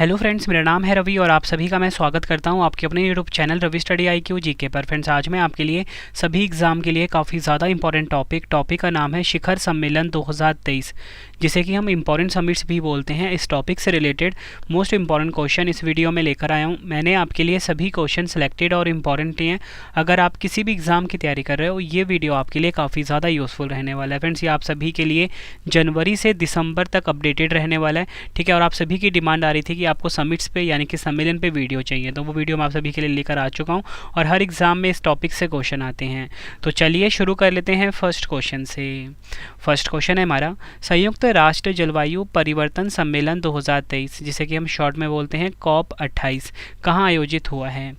Hello friends, मेरा नाम है रवि और आप सभी का मैं स्वागत करता हूं आपके अपने YouTube channel Ravi study IQ GK पर। फ्रेंड्स, आज मैं आपके लिए सभी एग्ज़ाम के लिए काफ़ी ज़्यादा इंपॉर्टेंट टॉपिक का नाम है शिखर सम्मेलन 2023, जिसे कि हम इंपॉर्टेंट समिट्स भी बोलते हैं। इस टॉपिक से रिलेटेड मोस्ट इंपॉर्टेंट क्वेश्चन इस वीडियो में लेकर आया हूँ। मैंने आपके लिए सभी क्वेश्चन सेलेक्टेड और इम्पॉर्टेंट लिए हैं। अगर आप किसी भी एग्ज़ाम की तैयारी कर रहे हो, ये वीडियो आपके लिए काफ़ी ज़्यादा यूज़फुल रहने वाला है। फ्रेंड्स, ये आप सभी के लिए जनवरी से दिसंबर तक अपडेटेड रहने वाला है, ठीक है। और आप सभी की डिमांड आ रही थी कि आपको समिट्स पे यानी कि सम्मेलन पे वीडियो चाहिए, तो वो वीडियो मैं आप सभी के लिए लेकर आ चुका हूँ और हर एग्ज़ाम में इस टॉपिक से क्वेश्चन आते हैं। तो चलिए शुरू कर लेते हैं फर्स्ट क्वेश्चन से। फर्स्ट क्वेश्चन है हमारा, संयुक्त राष्ट्र जलवायु परिवर्तन सम्मेलन 2023, जिसे कि हम शॉर्ट में बोलते हैं COP28, कहाँ आयोजित हुआ है?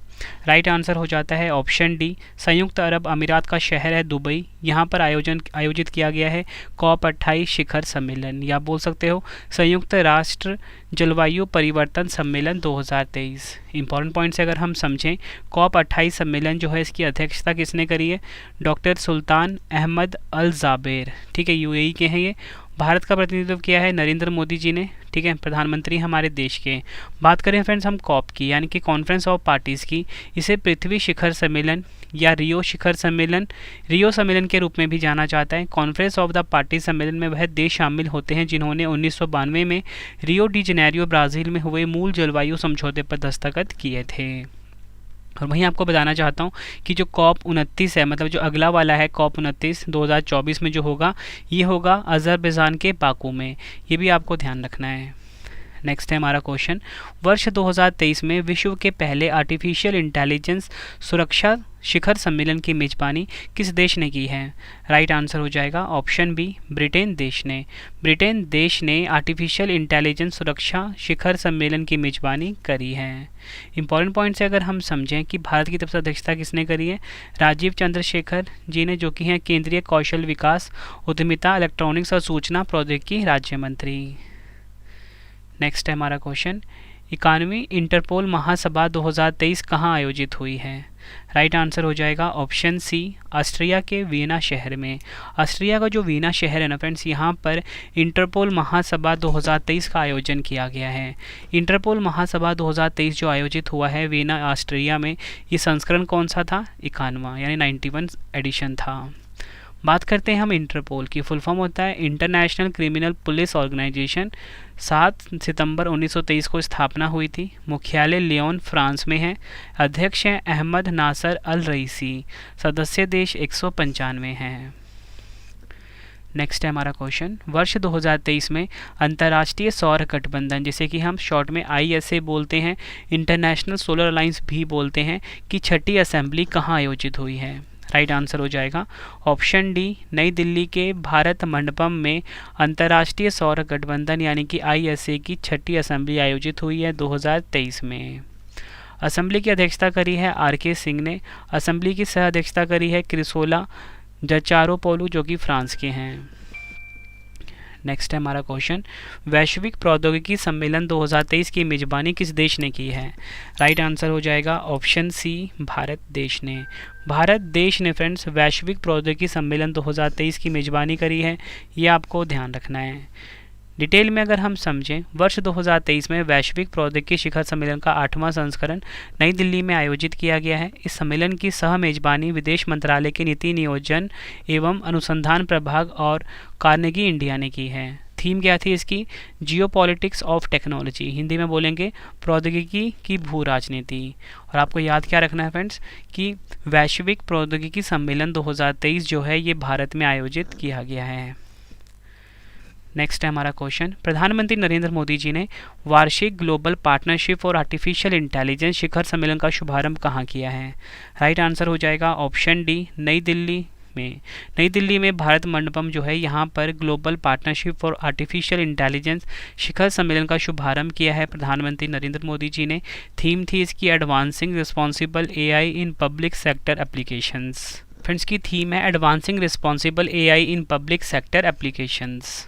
राइट आंसर हो जाता है ऑप्शन डी, संयुक्त अरब अमीरात का शहर है दुबई, यहाँ पर आयोजित किया गया है COP28 शिखर सम्मेलन, या बोल सकते हो संयुक्त राष्ट्र जलवायु परिवर्तन सम्मेलन 2023। इंपॉर्टेंट पॉइंट्स अगर हम समझें, COP28 सम्मेलन जो है, इसकी अध्यक्षता किसने करी है? डॉक्टर सुल्तान अहमद अल जाबेर, ठीक है, UAE के हैं ये। भारत का प्रतिनिधित्व किया है नरेंद्र मोदी जी ने, ठीक है, प्रधानमंत्री हमारे देश के। बात करें फ्रेंड्स हम COP की, यानी कि कॉन्फ्रेंस ऑफ पार्टीज़ की, इसे पृथ्वी शिखर सम्मेलन या रियो शिखर सम्मेलन, रियो सम्मेलन के रूप में भी जाना जाता है। कॉन्फ्रेंस ऑफ द पार्टी सम्मेलन में वह देश शामिल होते हैं जिन्होंने 1992 में रियो डी जेनेरियो ब्राज़ील में हुए मूल जलवायु समझौते पर दस्तखत किए थे। और वहीं आपको बताना चाहता हूँ कि जो COP29 है, मतलब जो अगला वाला है COP29 2024 में जो होगा, ये होगा अज़रबैजान के बाकू में, ये भी आपको ध्यान रखना है। नेक्स्ट है हमारा क्वेश्चन, वर्ष 2023 में विश्व के पहले आर्टिफिशियल इंटेलिजेंस सुरक्षा शिखर सम्मेलन की मेजबानी किस देश ने की है? राइट आंसर हो जाएगा ऑप्शन बी, ब्रिटेन देश ने। ब्रिटेन देश ने आर्टिफिशियल इंटेलिजेंस सुरक्षा शिखर सम्मेलन की मेजबानी करी है। इंपॉर्टेंट पॉइंट से अगर हम समझें कि भारत की तरफ से अध्यक्षता किसने करी है? राजीव चंद्रशेखर जी ने, जो कि हैं केंद्रीय कौशल विकास, उद्यमिता, इलेक्ट्रॉनिक्स और सूचना प्रौद्योगिकी राज्य मंत्री। नेक्स्ट है हमारा क्वेश्चन, 91वीं इंटरपोल महासभा 2023 कहाँ आयोजित हुई है? राइट आंसर हो जाएगा ऑप्शन सी, ऑस्ट्रिया के वियना शहर में। ऑस्ट्रिया का जो वियना शहर है ना फ्रेंड्स, यहाँ पर इंटरपोल महासभा 2023 का आयोजन किया गया है। इंटरपोल महासभा 2023 जो आयोजित हुआ है वियना ऑस्ट्रिया में, ये संस्करण कौन सा था? 91वां, यानी 91 एडिशन था। बात करते हैं हम इंटरपोल की, फुल फॉर्म होता है इंटरनेशनल क्रिमिनल पुलिस ऑर्गेनाइजेशन। 7 सितंबर 1923 को स्थापना हुई थी। मुख्यालय लियोन फ्रांस में है। अध्यक्ष हैं अहमद नासर अल रईसी। सदस्य देश 195 हैं। नेक्स्ट है हमारा क्वेश्चन, वर्ष 2023 में अंतर्राष्ट्रीय सौर गठबंधन, जिसे कि हम शॉर्ट में ISA बोलते हैं, इंटरनेशनल सोलर अलायंस भी बोलते हैं, की 6ठी असेंबली कहाँ आयोजित हुई है? राइट आंसर हो जाएगा ऑप्शन डी, नई दिल्ली के भारत मंडपम में अंतर्राष्ट्रीय सौर गठबंधन यानी कि ISA की 6ठी असेंबली आयोजित हुई है 2023 में। असेंबली की अध्यक्षता करी है RK सिंह ने। असेंबली की सह अध्यक्षता करी है क्रिसोला जचारोपोलू, जो कि फ्रांस के हैं। नेक्स्ट है हमारा क्वेश्चन, वैश्विक प्रौद्योगिकी सम्मेलन 2023 की मेजबानी किस देश ने की है? राइट आंसर हो जाएगा ऑप्शन सी, भारत देश ने। भारत देश ने फ्रेंड्स वैश्विक प्रौद्योगिकी सम्मेलन 2023 की मेजबानी करी है, ये आपको ध्यान रखना है। डिटेल में अगर हम समझें, वर्ष 2023 में वैश्विक प्रौद्योगिकी शिखर सम्मेलन का 8वां संस्करण नई दिल्ली में आयोजित किया गया है। इस सम्मेलन की सह मेजबानी विदेश मंत्रालय के नीति नियोजन एवं अनुसंधान प्रभाग और कार्नेगी इंडिया ने की है। थीम क्या थी इसकी? जियोपॉलिटिक्स ऑफ टेक्नोलॉजी, हिंदी में बोलेंगे प्रौद्योगिकी की भू राजनीति। और आपको याद क्या रखना है फ्रेंड्स कि वैश्विक प्रौद्योगिकी सम्मेलन 2023 जो है, ये भारत में आयोजित किया गया है। नेक्स्ट है हमारा क्वेश्चन, प्रधानमंत्री नरेंद्र मोदी जी ने वार्षिक global partnership for artificial intelligence शिखर सम्मेलन का शुभारंभ कहाँ किया है? राइट आंसर हो जाएगा ऑप्शन डी, नई दिल्ली में। नई दिल्ली में भारत मंडपम जो है, यहाँ पर global partnership for artificial intelligence शिखर सम्मेलन का शुभारंभ किया है प्रधानमंत्री नरेंद्र मोदी जी ने। थीम थी इसकी advancing responsible AI in public sector applications. Friends, की थीम है advancing responsible AI in public sector applications.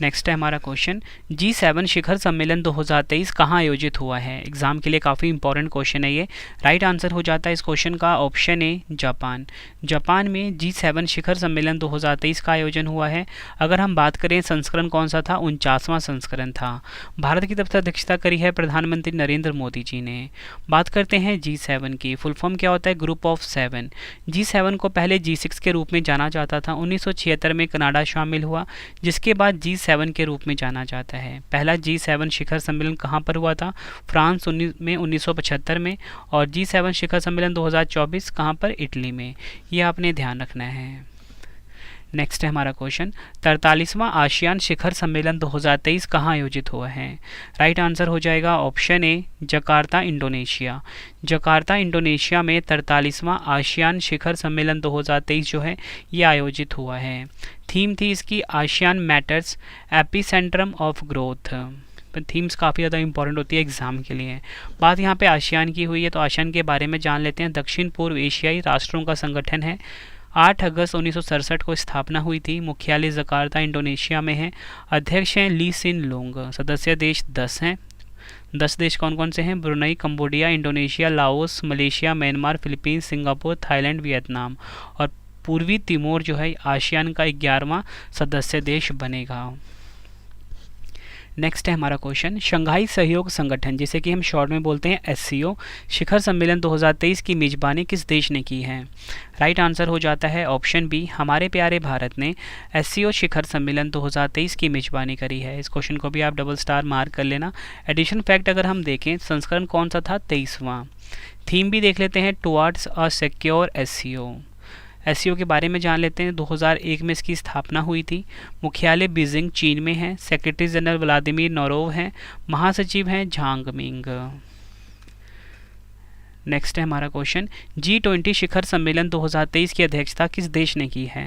Next है हमारा क्वेश्चन, G7 शिखर सम्मेलन 2023 कहाँ आयोजित हुआ है। एग्जाम के लिए काफ़ी इंपॉर्टेंट क्वेश्चन है ये। राइट आंसर हो जाता है इस क्वेश्चन का ऑप्शन ए जापान। जापान में G7 शिखर सम्मेलन 2023 का आयोजन हुआ है। अगर हम बात करें संस्करण कौन सा था, 49वां संस्करण था। भारत की तरफ से अध्यक्षता करी है प्रधानमंत्री नरेंद्र मोदी जी ने। बात करते हैं G7 की, फुल फॉर्म क्या होता है, ग्रुप ऑफ 7। G7 को पहले G6 के रूप में जाना जाता था। 1976 में कनाडा शामिल हुआ, जिसके बाद G7 के रूप में जाना जाता है। पहला G7 शिखर सम्मेलन कहाँ पर हुआ था, फ्रांस में 1975 में, और G7 शिखर सम्मेलन 2024 कहाँ पर, इटली में। ये आपने ध्यान रखना है। नेक्स्ट है हमारा क्वेश्चन, 43वां आसियान शिखर सम्मेलन 2023 कहाँ आयोजित हुआ है। राइट आंसर हो जाएगा option A Jakarta Indonesia. Jakarta Indonesia में 43वां आसियान शिखर सम्मेलन 2023 जो है ये आयोजित हुआ है। थीम थी इसकी ASEAN matters epicentrum of growth. Themes काफ़ी ज़्यादा इंपॉर्टेंट होती है एग्जाम के लिए। बात यहाँ पे आसियान की हुई है, तो आसियान के बारे में जान लेते हैं। दक्षिण पूर्व एशियाई राष्ट्रों का संगठन है। 8 अगस्त 1967 को स्थापना हुई थी। मुख्यालय जकार्ता इंडोनेशिया में है। अध्यक्ष हैं ली सिन लूंग। सदस्य देश 10 हैं। 10 देश कौन कौन से हैं, Brunei, Cambodia, Indonesia, Laos, Malaysia, Myanmar, Philippines, Singapore, Thailand, Vietnam. और पूर्वी तिमोर जो है आसियान का 11वां सदस्य देश बनेगा। नेक्स्ट है हमारा क्वेश्चन, शंघाई सहयोग संगठन जिसे कि हम शॉर्ट में बोलते हैं SCO शिखर सम्मेलन 2023 की मेजबानी किस देश ने की है। राइट आंसर हो जाता है ऑप्शन बी, हमारे प्यारे भारत ने SCO शिखर सम्मेलन 2023 की मेजबानी करी है। इस क्वेश्चन को भी आप डबल स्टार मार्क कर लेना। एडिशन फैक्ट अगर हम देखें, संस्करण कौन सा था, 23वां। थीम भी देख लेते हैं, towards a secure SCO। SCO के बारे में जान लेते हैं। 2001 में इसकी स्थापना हुई थी। मुख्यालय बीजिंग चीन में है। सेक्रेटरी जनरल व्लादिमीर नोरोव हैं। महासचिव हैं झांग मिंग। नेक्स्ट है हमारा क्वेश्चन, G20 शिखर सम्मेलन 2023 की अध्यक्षता किस देश ने की है।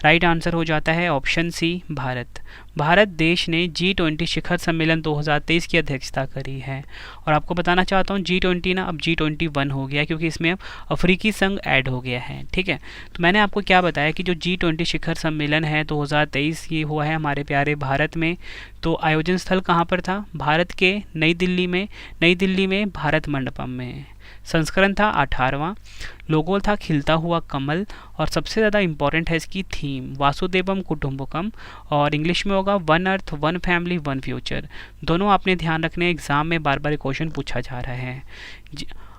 राइट आंसर हो जाता है ऑप्शन सी, भारत। भारत देश ने G20 शिखर सम्मेलन 2023 की अध्यक्षता करी है। और आपको बताना चाहता हूँ G20 ना अब G21 हो गया, क्योंकि इसमें अब अफ्रीकी संघ ऐड हो गया है। ठीक है, तो मैंने आपको क्या बताया कि जो G20 शिखर सम्मेलन है 2023 ये हुआ है हमारे प्यारे भारत में। तो आयोजन स्थल कहाँ पर था, भारत के नई दिल्ली में भारत मंडपम में। संस्करण था 18वां। लोगो था खिलता हुआ कमल। और सबसे ज़्यादा इंपॉर्टेंट है इसकी थीम, वासुदेवम कुटुंबकम, और इंग्लिश में होगा one earth one family one future. दोनों आपने ध्यान रखने, एग्जाम में बार बार क्वेश्चन पूछा जा रहा है।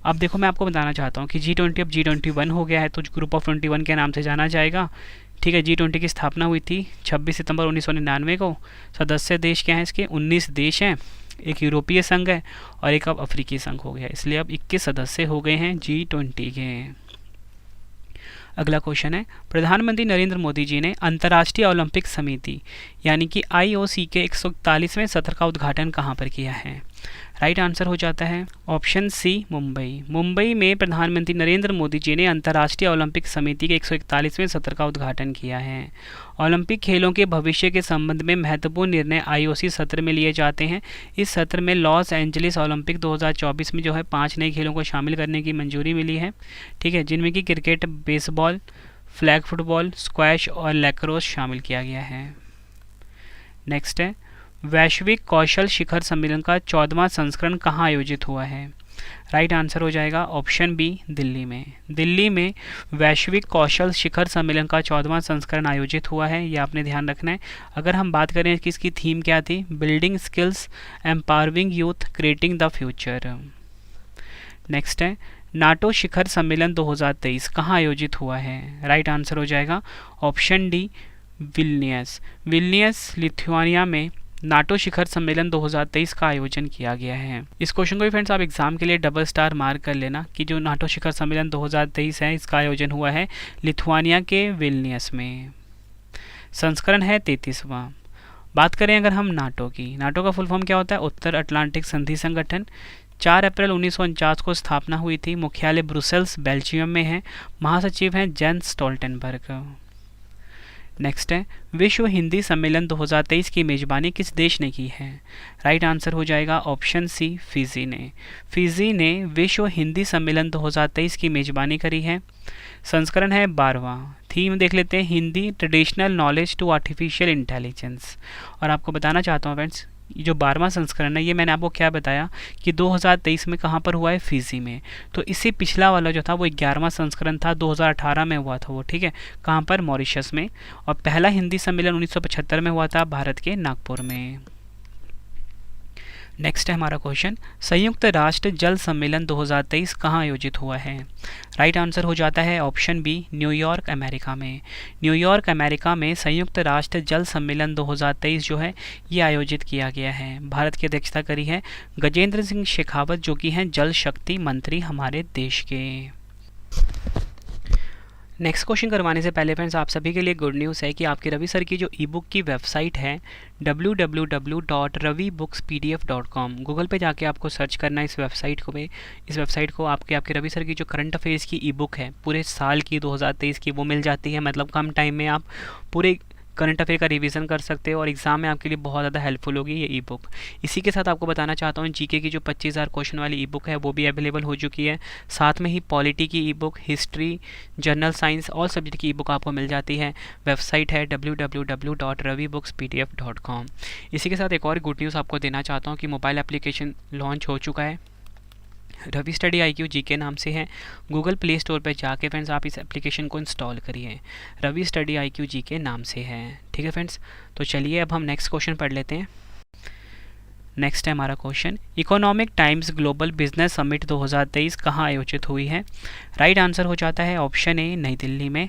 अब देखो मैं आपको बताना चाहता हूँ कि G20 अब G21 हो गया है, तो ग्रुप ऑफ 21 के नाम से जाना जाएगा। ठीक है, G20 की स्थापना हुई थी 26 सितंबर 1999 को। सदस्य देश क्या हैं इसके, 19 देश हैं। एक यूरोपीय संघ है और एक अब अफ्रीकी संघ हो गया, इसलिए अब 21 सदस्य हो गए हैं G20 के। अगला क्वेश्चन है, प्रधानमंत्री नरेंद्र मोदी जी ने अंतर्राष्ट्रीय ओलंपिक समिति यानी कि IOC के 141वें सत्र का उद्घाटन कहाँ पर किया है। राइट आंसर हो जाता है ऑप्शन सी, मुंबई। मुंबई में प्रधानमंत्री नरेंद्र मोदी जी ने अंतर्राष्ट्रीय ओलंपिक समिति के 141वें सत्र का उद्घाटन किया है। ओलंपिक खेलों के भविष्य के संबंध में महत्वपूर्ण निर्णय IOC सत्र में लिए जाते हैं। इस सत्र में लॉस एंजलिस ओलंपिक 2024 में जो है 5 नए खेलों को शामिल करने की मंजूरी मिली है। ठीक है, जिनमें कि cricket, baseball, flag football, squash और लैक्रोस शामिल किया गया है। नेक्स्ट है, वैश्विक कौशल शिखर सम्मेलन का 14वां संस्करण कहाँ आयोजित हुआ है। राइट आंसर हो जाएगा ऑप्शन बी, दिल्ली में। दिल्ली में वैश्विक कौशल शिखर सम्मेलन का 14वां संस्करण आयोजित हुआ है, ये आपने ध्यान रखना है। अगर हम बात करें कि इसकी थीम क्या थी, building skills, empowering youth, creating the future. Next है, नाटो शिखर सम्मेलन 2023 कहाँ आयोजित हुआ है। राइट आंसर हो जाएगा option D, Vilnius. Vilnius Lithuania में नाटो शिखर सम्मेलन 2023 का आयोजन किया गया है। इस क्वेश्चन को भी फ्रेंड्स आप एग्जाम के लिए डबल स्टार मार्क कर लेना कि जो नाटो शिखर सम्मेलन 2023 है इसका आयोजन हुआ है लिथुआनिया के विल्नियस में। संस्करण है 33वां। बात करें अगर हम नाटो की, नाटो का फुल फॉर्म क्या होता है, उत्तर अटलांटिक संधि संगठन। 4 अप्रैल 1949 को स्थापना हुई थी। मुख्यालय ब्रुसेल्स बेल्जियम में है। महासचिव हैं जेंस स्टोल्टेनबर्ग। नेक्स्ट है, विश्व हिंदी सम्मेलन 2023 की मेज़बानी किस देश ने की है? राइट आंसर हो जाएगा ऑप्शन सी, फिजी ने। फिजी ने विश्व हिंदी सम्मेलन 2023 की मेज़बानी करी है। संस्करण है 12वां। थीम देख लेते हैं, Hindi traditional knowledge to artificial intelligence. और आपको बताना चाहता हूँ फ्रेंड्स, जो 12वां संस्करण है ये मैंने आपको क्या बताया कि 2023 में कहाँ पर हुआ है? फिजी में। तो इससे पिछला वाला जो था वो 11वां संस्करण था, 2018 में हुआ था वो, ठीक है। कहाँ पर? मॉरिशस में। और पहला हिंदी सम्मेलन 1975 में हुआ था भारत के नागपुर में। नेक्स्ट है हमारा क्वेश्चन, संयुक्त राष्ट्र जल सम्मेलन 2023 कहाँ आयोजित हुआ है? राइट आंसर हो जाता है ऑप्शन बी, न्यूयॉर्क अमेरिका में। न्यूयॉर्क अमेरिका में संयुक्त राष्ट्र जल सम्मेलन 2023 जो है ये आयोजित किया गया है। भारत की अध्यक्षता करी है गजेंद्र सिंह शेखावत, जो कि हैं जल शक्ति मंत्री हमारे देश के। नेक्स्ट क्वेश्चन करवाने से पहले फ्रेंड्स आप सभी के लिए गुड न्यूज़ है कि आपके रवि सर की जो ई बुक की वेबसाइट है www.ravibookspdf.com, गूगल पे जाके आपको सर्च करना है इस वेबसाइट को आपके रवि सर की जो करंट अफेयर्स की ई बुक है पूरे साल की 2023 की वो मिल जाती है। मतलब कम टाइम में आप पूरे करंट अफेयर का रिवीजन कर सकते हो और एग्जाम में आपके लिए बहुत ज़्यादा हेल्पफुल होगी ये ई बुक। इसी के साथ आपको बताना चाहता हूँ जीके की जो 25,000 क्वेश्चन वाली ई बुक है वो भी अवेलेबल हो चुकी है। साथ में ही पॉलिटी की ई book, history, general science, all subject की ई बुक आपको मिल जाती है। वेबसाइट है www.ravibookspdf.com। इसी के साथ एक और गुड न्यूज़ आपको देना चाहता हूँ कि मोबाइल एप्लीकेशन लॉन्च हो चुका है, रवि स्टडी IQ जीके नाम से है। गूगल प्ले स्टोर पर जाके फ्रेंड्स आप इस एप्लीकेशन को इंस्टॉल करिए, रवि स्टडी IQ जीके नाम से है, ठीक है फ्रेंड्स। तो चलिए अब हम नेक्स्ट क्वेश्चन पढ़ लेते हैं। नेक्स्ट है हमारा question, economic times global business summit 2023 कहाँ आयोजित हुई है? राइट आंसर हो जाता है ऑप्शन ए, नई दिल्ली में।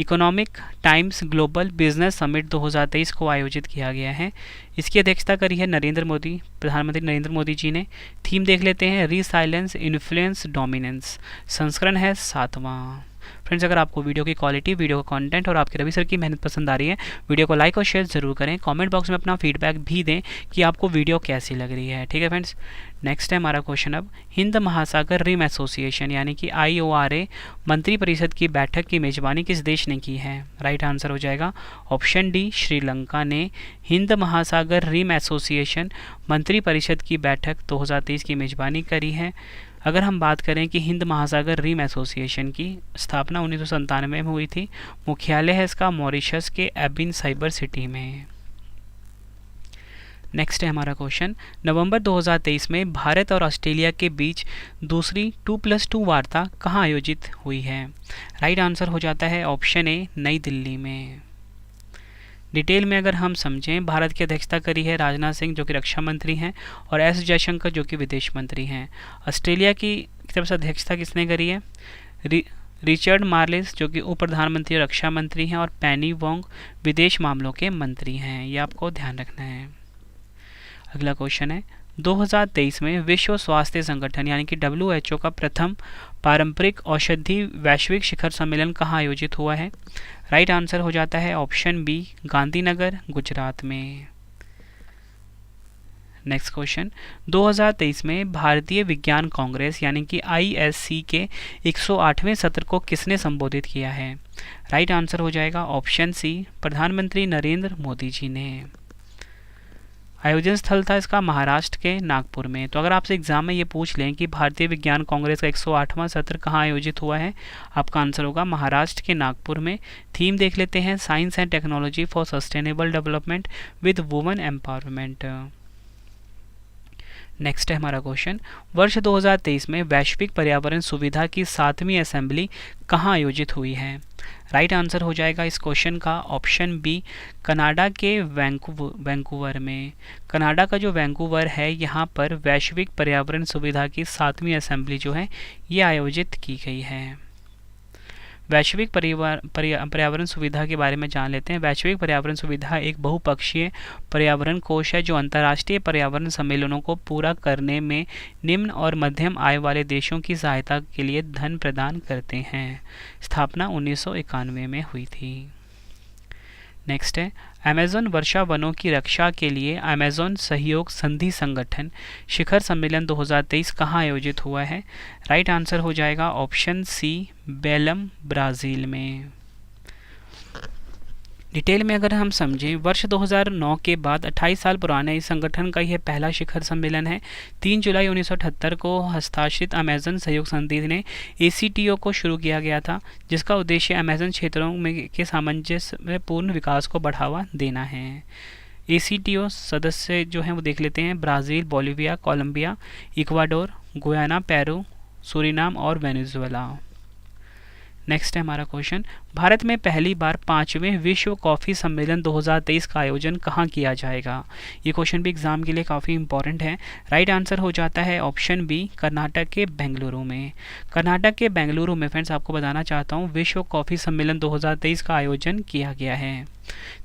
Economic times global business summit 2023 को आयोजित किया गया है। इसकी अध्यक्षता करी है प्रधानमंत्री नरेंद्र मोदी जी ने। थीम देख लेते हैं, रीसाइलेंस इन्फ्लुएंस डोमिनेंस। संस्करण है 7वां। फ्रेंड्स अगर आपको वीडियो की क्वालिटी, वीडियो का कंटेंट और आपके रवि सर की मेहनत पसंद आ रही है, वीडियो को लाइक और शेयर ज़रूर करें। कमेंट बॉक्स में अपना फीडबैक भी दें कि आपको वीडियो कैसी लग रही है, ठीक है फ्रेंड्स। नेक्स्ट है हमारा क्वेश्चन अब, हिंद महासागर रिम एसोसिएशन यानी कि IORA मंत्रिपरिषद की बैठक की मेजबानी किस देश ने की है? राइट आंसर हो जाएगा ऑप्शन डी, श्रीलंका ने हिंद महासागर रिम एसोसिएशन मंत्रिपरिषद की बैठक 2023 की मेजबानी करी है। अगर हम बात करें कि हिंद महासागर रिम एसोसिएशन की स्थापना 1997 में हुई थी। मुख्यालय है इसका मॉरिशस के एबिन साइबर सिटी में। नेक्स्ट है हमारा क्वेश्चन, नवंबर 2023 में भारत और ऑस्ट्रेलिया के बीच दूसरी 2+2 वार्ता कहाँ आयोजित हुई है? राइट आंसर हो जाता है ऑप्शन ए, नई दिल्ली में। डिटेल में अगर हम समझें, भारत की अध्यक्षता करी है राजनाथ सिंह जो कि रक्षा मंत्री हैं और एस जयशंकर जो कि विदेश मंत्री हैं। ऑस्ट्रेलिया की तरफ से अध्यक्षता किसने करी है? रिचर्ड मार्लेस जो कि उप प्रधानमंत्री और रक्षा मंत्री हैं और पेनी वोंग विदेश मामलों के मंत्री हैं। ये आपको ध्यान रखना है। अगला क्वेश्चन है, 2023 में विश्व स्वास्थ्य संगठन यानी कि WHO का प्रथम पारंपरिक औषधि वैश्विक शिखर सम्मेलन कहाँ आयोजित हुआ है? राइट आंसर हो जाता है ऑप्शन बी, गांधीनगर, गुजरात में। नेक्स्ट क्वेश्चन, 2023 में भारतीय विज्ञान कांग्रेस यानी कि ISC के 108वें सत्र को किसने संबोधित किया है? राइट आंसर हो जाएगा ऑप्शन सी, प्रधानमंत्री नरेंद्र मोदी जी ने। आयोजन स्थल था इसका महाराष्ट्र के नागपुर में। तो अगर आपसे एग्जाम में ये पूछ लें कि भारतीय विज्ञान कांग्रेस का 108वां सत्र कहाँ आयोजित हुआ है, आपका आंसर होगा महाराष्ट्र के नागपुर में। थीम देख लेते हैं, science and technology for sustainable development with women empowerment. Next है हमारा क्वेश्चन, वर्ष 2023 में वैश्विक पर्यावरण सुविधा की 7वीं असेंबली कहाँ आयोजित हुई है? राइट आंसर हो जाएगा इस क्वेश्चन का ऑप्शन बी, कनाडा के वैंकूवर में। कनाडा का जो वैंकूवर है यहाँ पर वैश्विक पर्यावरण सुविधा की 7वीं असेंबली जो है ये आयोजित की गई है। वैश्विक पर्यावरण सुविधा के बारे में जान लेते हैं। वैश्विक पर्यावरण सुविधा एक बहुपक्षीय पर्यावरण कोष है जो अंतर्राष्ट्रीय पर्यावरण सम्मेलनों को पूरा करने में निम्न और मध्यम आय वाले देशों की सहायता के लिए धन प्रदान करते हैं। स्थापना 1991 में हुई थी। नेक्स्ट है, अमेज़न वर्षा वनों की रक्षा के लिए अमेज़न सहयोग संधि संगठन शिखर सम्मेलन 2023 कहाँ आयोजित हुआ है? राइट आंसर हो जाएगा ऑप्शन सी, बेलम, ब्राज़ील में। डिटेल में अगर हम समझें, वर्ष 2009 के बाद 28 साल पुराने इस संगठन का यह पहला शिखर सम्मेलन है। 3 जुलाई 1978 को हस्ताक्षरित अमेज़न सहयोग संधि ने ACTO को शुरू किया गया था, जिसका उद्देश्य अमेज़न क्षेत्रों में के सामंजस्यपूर्ण विकास को बढ़ावा देना है। ACTO सदस्य जो हैं वो देख लेते हैं: Brazil, Bolivia, Colombia, Ecuador, Guyana, Peru, Suriname और वेनेजुएला। नेक्स्ट है हमारा क्वेश्चन, भारत में पहली बार 5वें विश्व कॉफ़ी सम्मेलन 2023 का आयोजन कहाँ किया जाएगा? ये क्वेश्चन भी एग्जाम के लिए काफ़ी इंपॉर्टेंट है। राइट आंसर हो जाता है ऑप्शन बी, कर्नाटक के बेंगलुरु में। कर्नाटक के बेंगलुरु में फ्रेंड्स आपको बताना चाहता हूँ विश्व कॉफ़ी सम्मेलन 2023 का आयोजन किया गया है।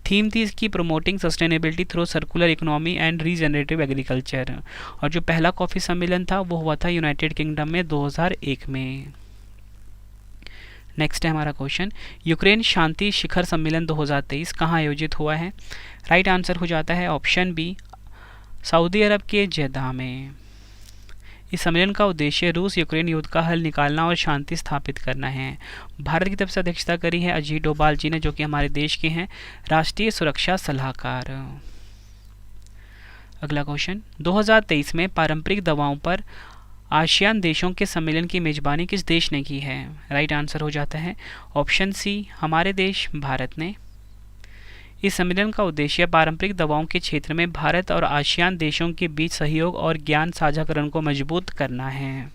थीम थी इसकी promoting sustainability through circular economy and regenerative agriculture. और जो पहला कॉफ़ी सम्मेलन था वो हुआ था यूनाइटेड किंगडम में 2001 में। नेक्स्ट है हमारा क्वेश्चन, यूक्रेन शांति शिखर सम्मेलन 2023 कहाँ आयोजित हुआ है? राइट आंसर हो जाता है ऑप्शन बी, सऊदी अरब के जेद्दा में। इस सम्मेलन का उद्देश्य रूस यूक्रेन युद्ध का हल निकालना और शांति स्थापित करना है। भारत की तरफ से अध्यक्षता करी है अजीत डोभाल जी ने, जो कि हमारे देश के हैं राष्ट्रीय सुरक्षा सलाहकार। अगला क्वेश्चन, 2023 में पारंपरिक दवाओं पर आसियान देशों के सम्मेलन की मेजबानी किस देश ने की है? राइट आंसर हो जाता है ऑप्शन सी, हमारे देश भारत ने। इस सम्मेलन का उद्देश्य पारंपरिक दवाओं के क्षेत्र में भारत और आसियान देशों के बीच सहयोग और ज्ञान साझाकरण को मजबूत करना है।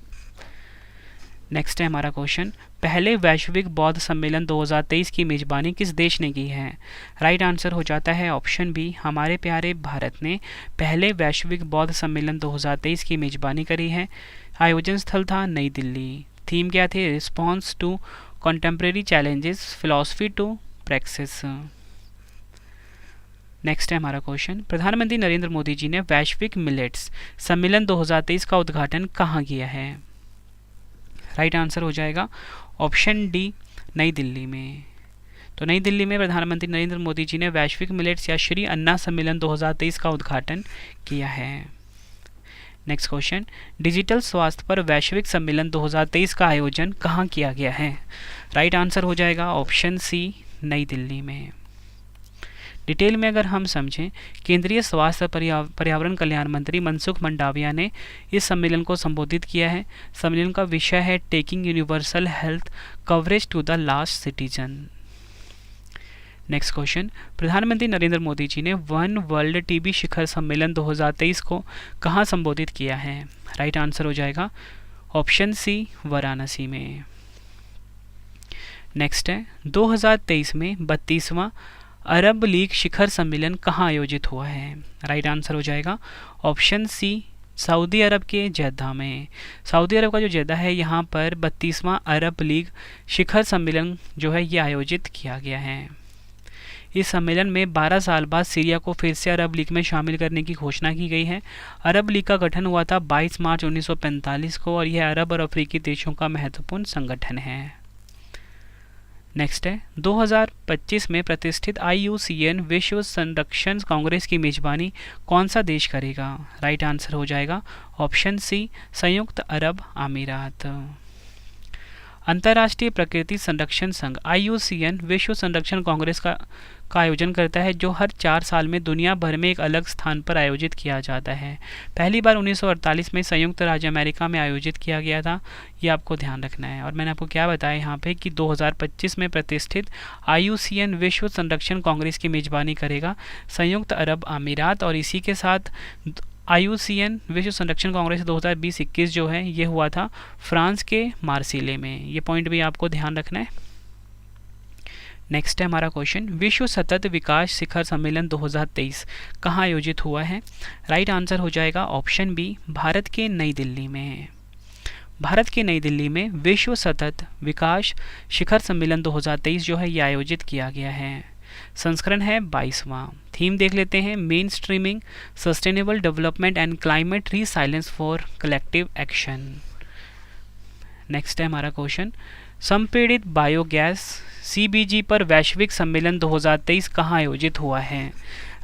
नेक्स्ट है हमारा क्वेश्चन, पहले वैश्विक बौद्ध सम्मेलन 2023 की मेजबानी किस देश ने की है? राइट आंसर हो जाता है ऑप्शन बी, हमारे प्यारे भारत ने पहले वैश्विक बौद्ध सम्मेलन 2023 की मेजबानी करी है। आयोजन स्थल था नई दिल्ली। थीम क्या थे? Response to contemporary challenges, philosophy to practice. Next है हमारा क्वेश्चन, प्रधानमंत्री नरेंद्र मोदी जी ने वैश्विक मिलेट्स सम्मेलन 2023 का उद्घाटन कहाँ किया है? राइट आंसर हो जाएगा ऑप्शन डी, नई दिल्ली में। तो नई दिल्ली में प्रधानमंत्री नरेंद्र मोदी जी ने वैश्विक मिलेट्स या श्री अन्ना सम्मेलन 2023 का उद्घाटन किया है। नेक्स्ट क्वेश्चन, डिजिटल स्वास्थ्य पर वैश्विक सम्मेलन 2023 का आयोजन कहाँ किया गया है? राइट आंसर हो जाएगा ऑप्शन सी, नई दिल्ली में। डिटेल में अगर हम समझें, केंद्रीय स्वास्थ्य पर्यावरण कल्याण मंत्री मनसुख मंडाविया ने इस सम्मेलन को संबोधित किया है। सम्मेलन का विषय है taking universal health coverage to the last citizen. Next question, प्रधानमंत्री नरेंद्र मोदी जी ने वन वर्ल्ड टीबी शिखर सम्मेलन 2023 को कहाँ संबोधित किया है? राइट आंसर हो जाएगा ऑप्शन सी, वाराणसी में। नेक्स्ट है 2023 में 32वां अरब लीग शिखर सम्मेलन कहाँ आयोजित हुआ है? राइट आंसर हो जाएगा ऑप्शन सी, सऊदी अरब के जेद्दा में। सऊदी अरब का जो जेद्दा है यहाँ पर 32वां अरब लीग शिखर सम्मेलन जो है ये आयोजित किया गया है। इस सम्मेलन में 12 साल बाद सीरिया को फिर से अरब लीग में शामिल करने की घोषणा की गई है। अरब लीग का गठन हुआ था 22 मार्च 1945 को और यह अरब और अफ्रीकी देशों का महत्वपूर्ण संगठन है। नेक्स्ट है 2025 में प्रतिष्ठित IUCN विश्व संरक्षण कांग्रेस की मेजबानी कौन सा देश करेगा? राइट आंसर हो जाएगा ऑप्शन सी, संयुक्त अरब अमीरात। अंतर्राष्ट्रीय प्रकृति संरक्षण संघ IUCN विश्व संरक्षण कांग्रेस का आयोजन करता है, जो हर 4 साल में दुनिया भर में एक अलग स्थान पर आयोजित किया जाता है। पहली बार 1948 में संयुक्त राज्य अमेरिका में आयोजित किया गया था, ये आपको ध्यान रखना है। और मैंने आपको क्या बताया यहाँ पे कि 2025 में प्रतिष्ठित IUCN विश्व संरक्षण कांग्रेस की मेजबानी करेगा संयुक्त अरब अमीरात। और इसी के साथ IUCN विश्व संरक्षण कांग्रेस 2020-21 जो है ये हुआ था फ्रांस के मार्सिले में। ये पॉइंट भी आपको ध्यान रखना है। नेक्स्ट है हमारा क्वेश्चन, विश्व सतत विकास शिखर सम्मेलन 2023 कहाँ आयोजित हुआ है? राइट आंसर हो जाएगा ऑप्शन बी, भारत के नई दिल्ली में। भारत के नई दिल्ली में विश्व सतत विकास शिखर सम्मेलन 2023 जो है ये आयोजित किया गया है। संस्करण है 22वां। थीम देख लेते हैं, mainstreaming sustainable development and climate resilience for collective action. Next है हमारा क्वेश्चन, संपीड़ित बायोगैस CBG पर वैश्विक सम्मेलन 2023 कहाँ आयोजित हुआ है?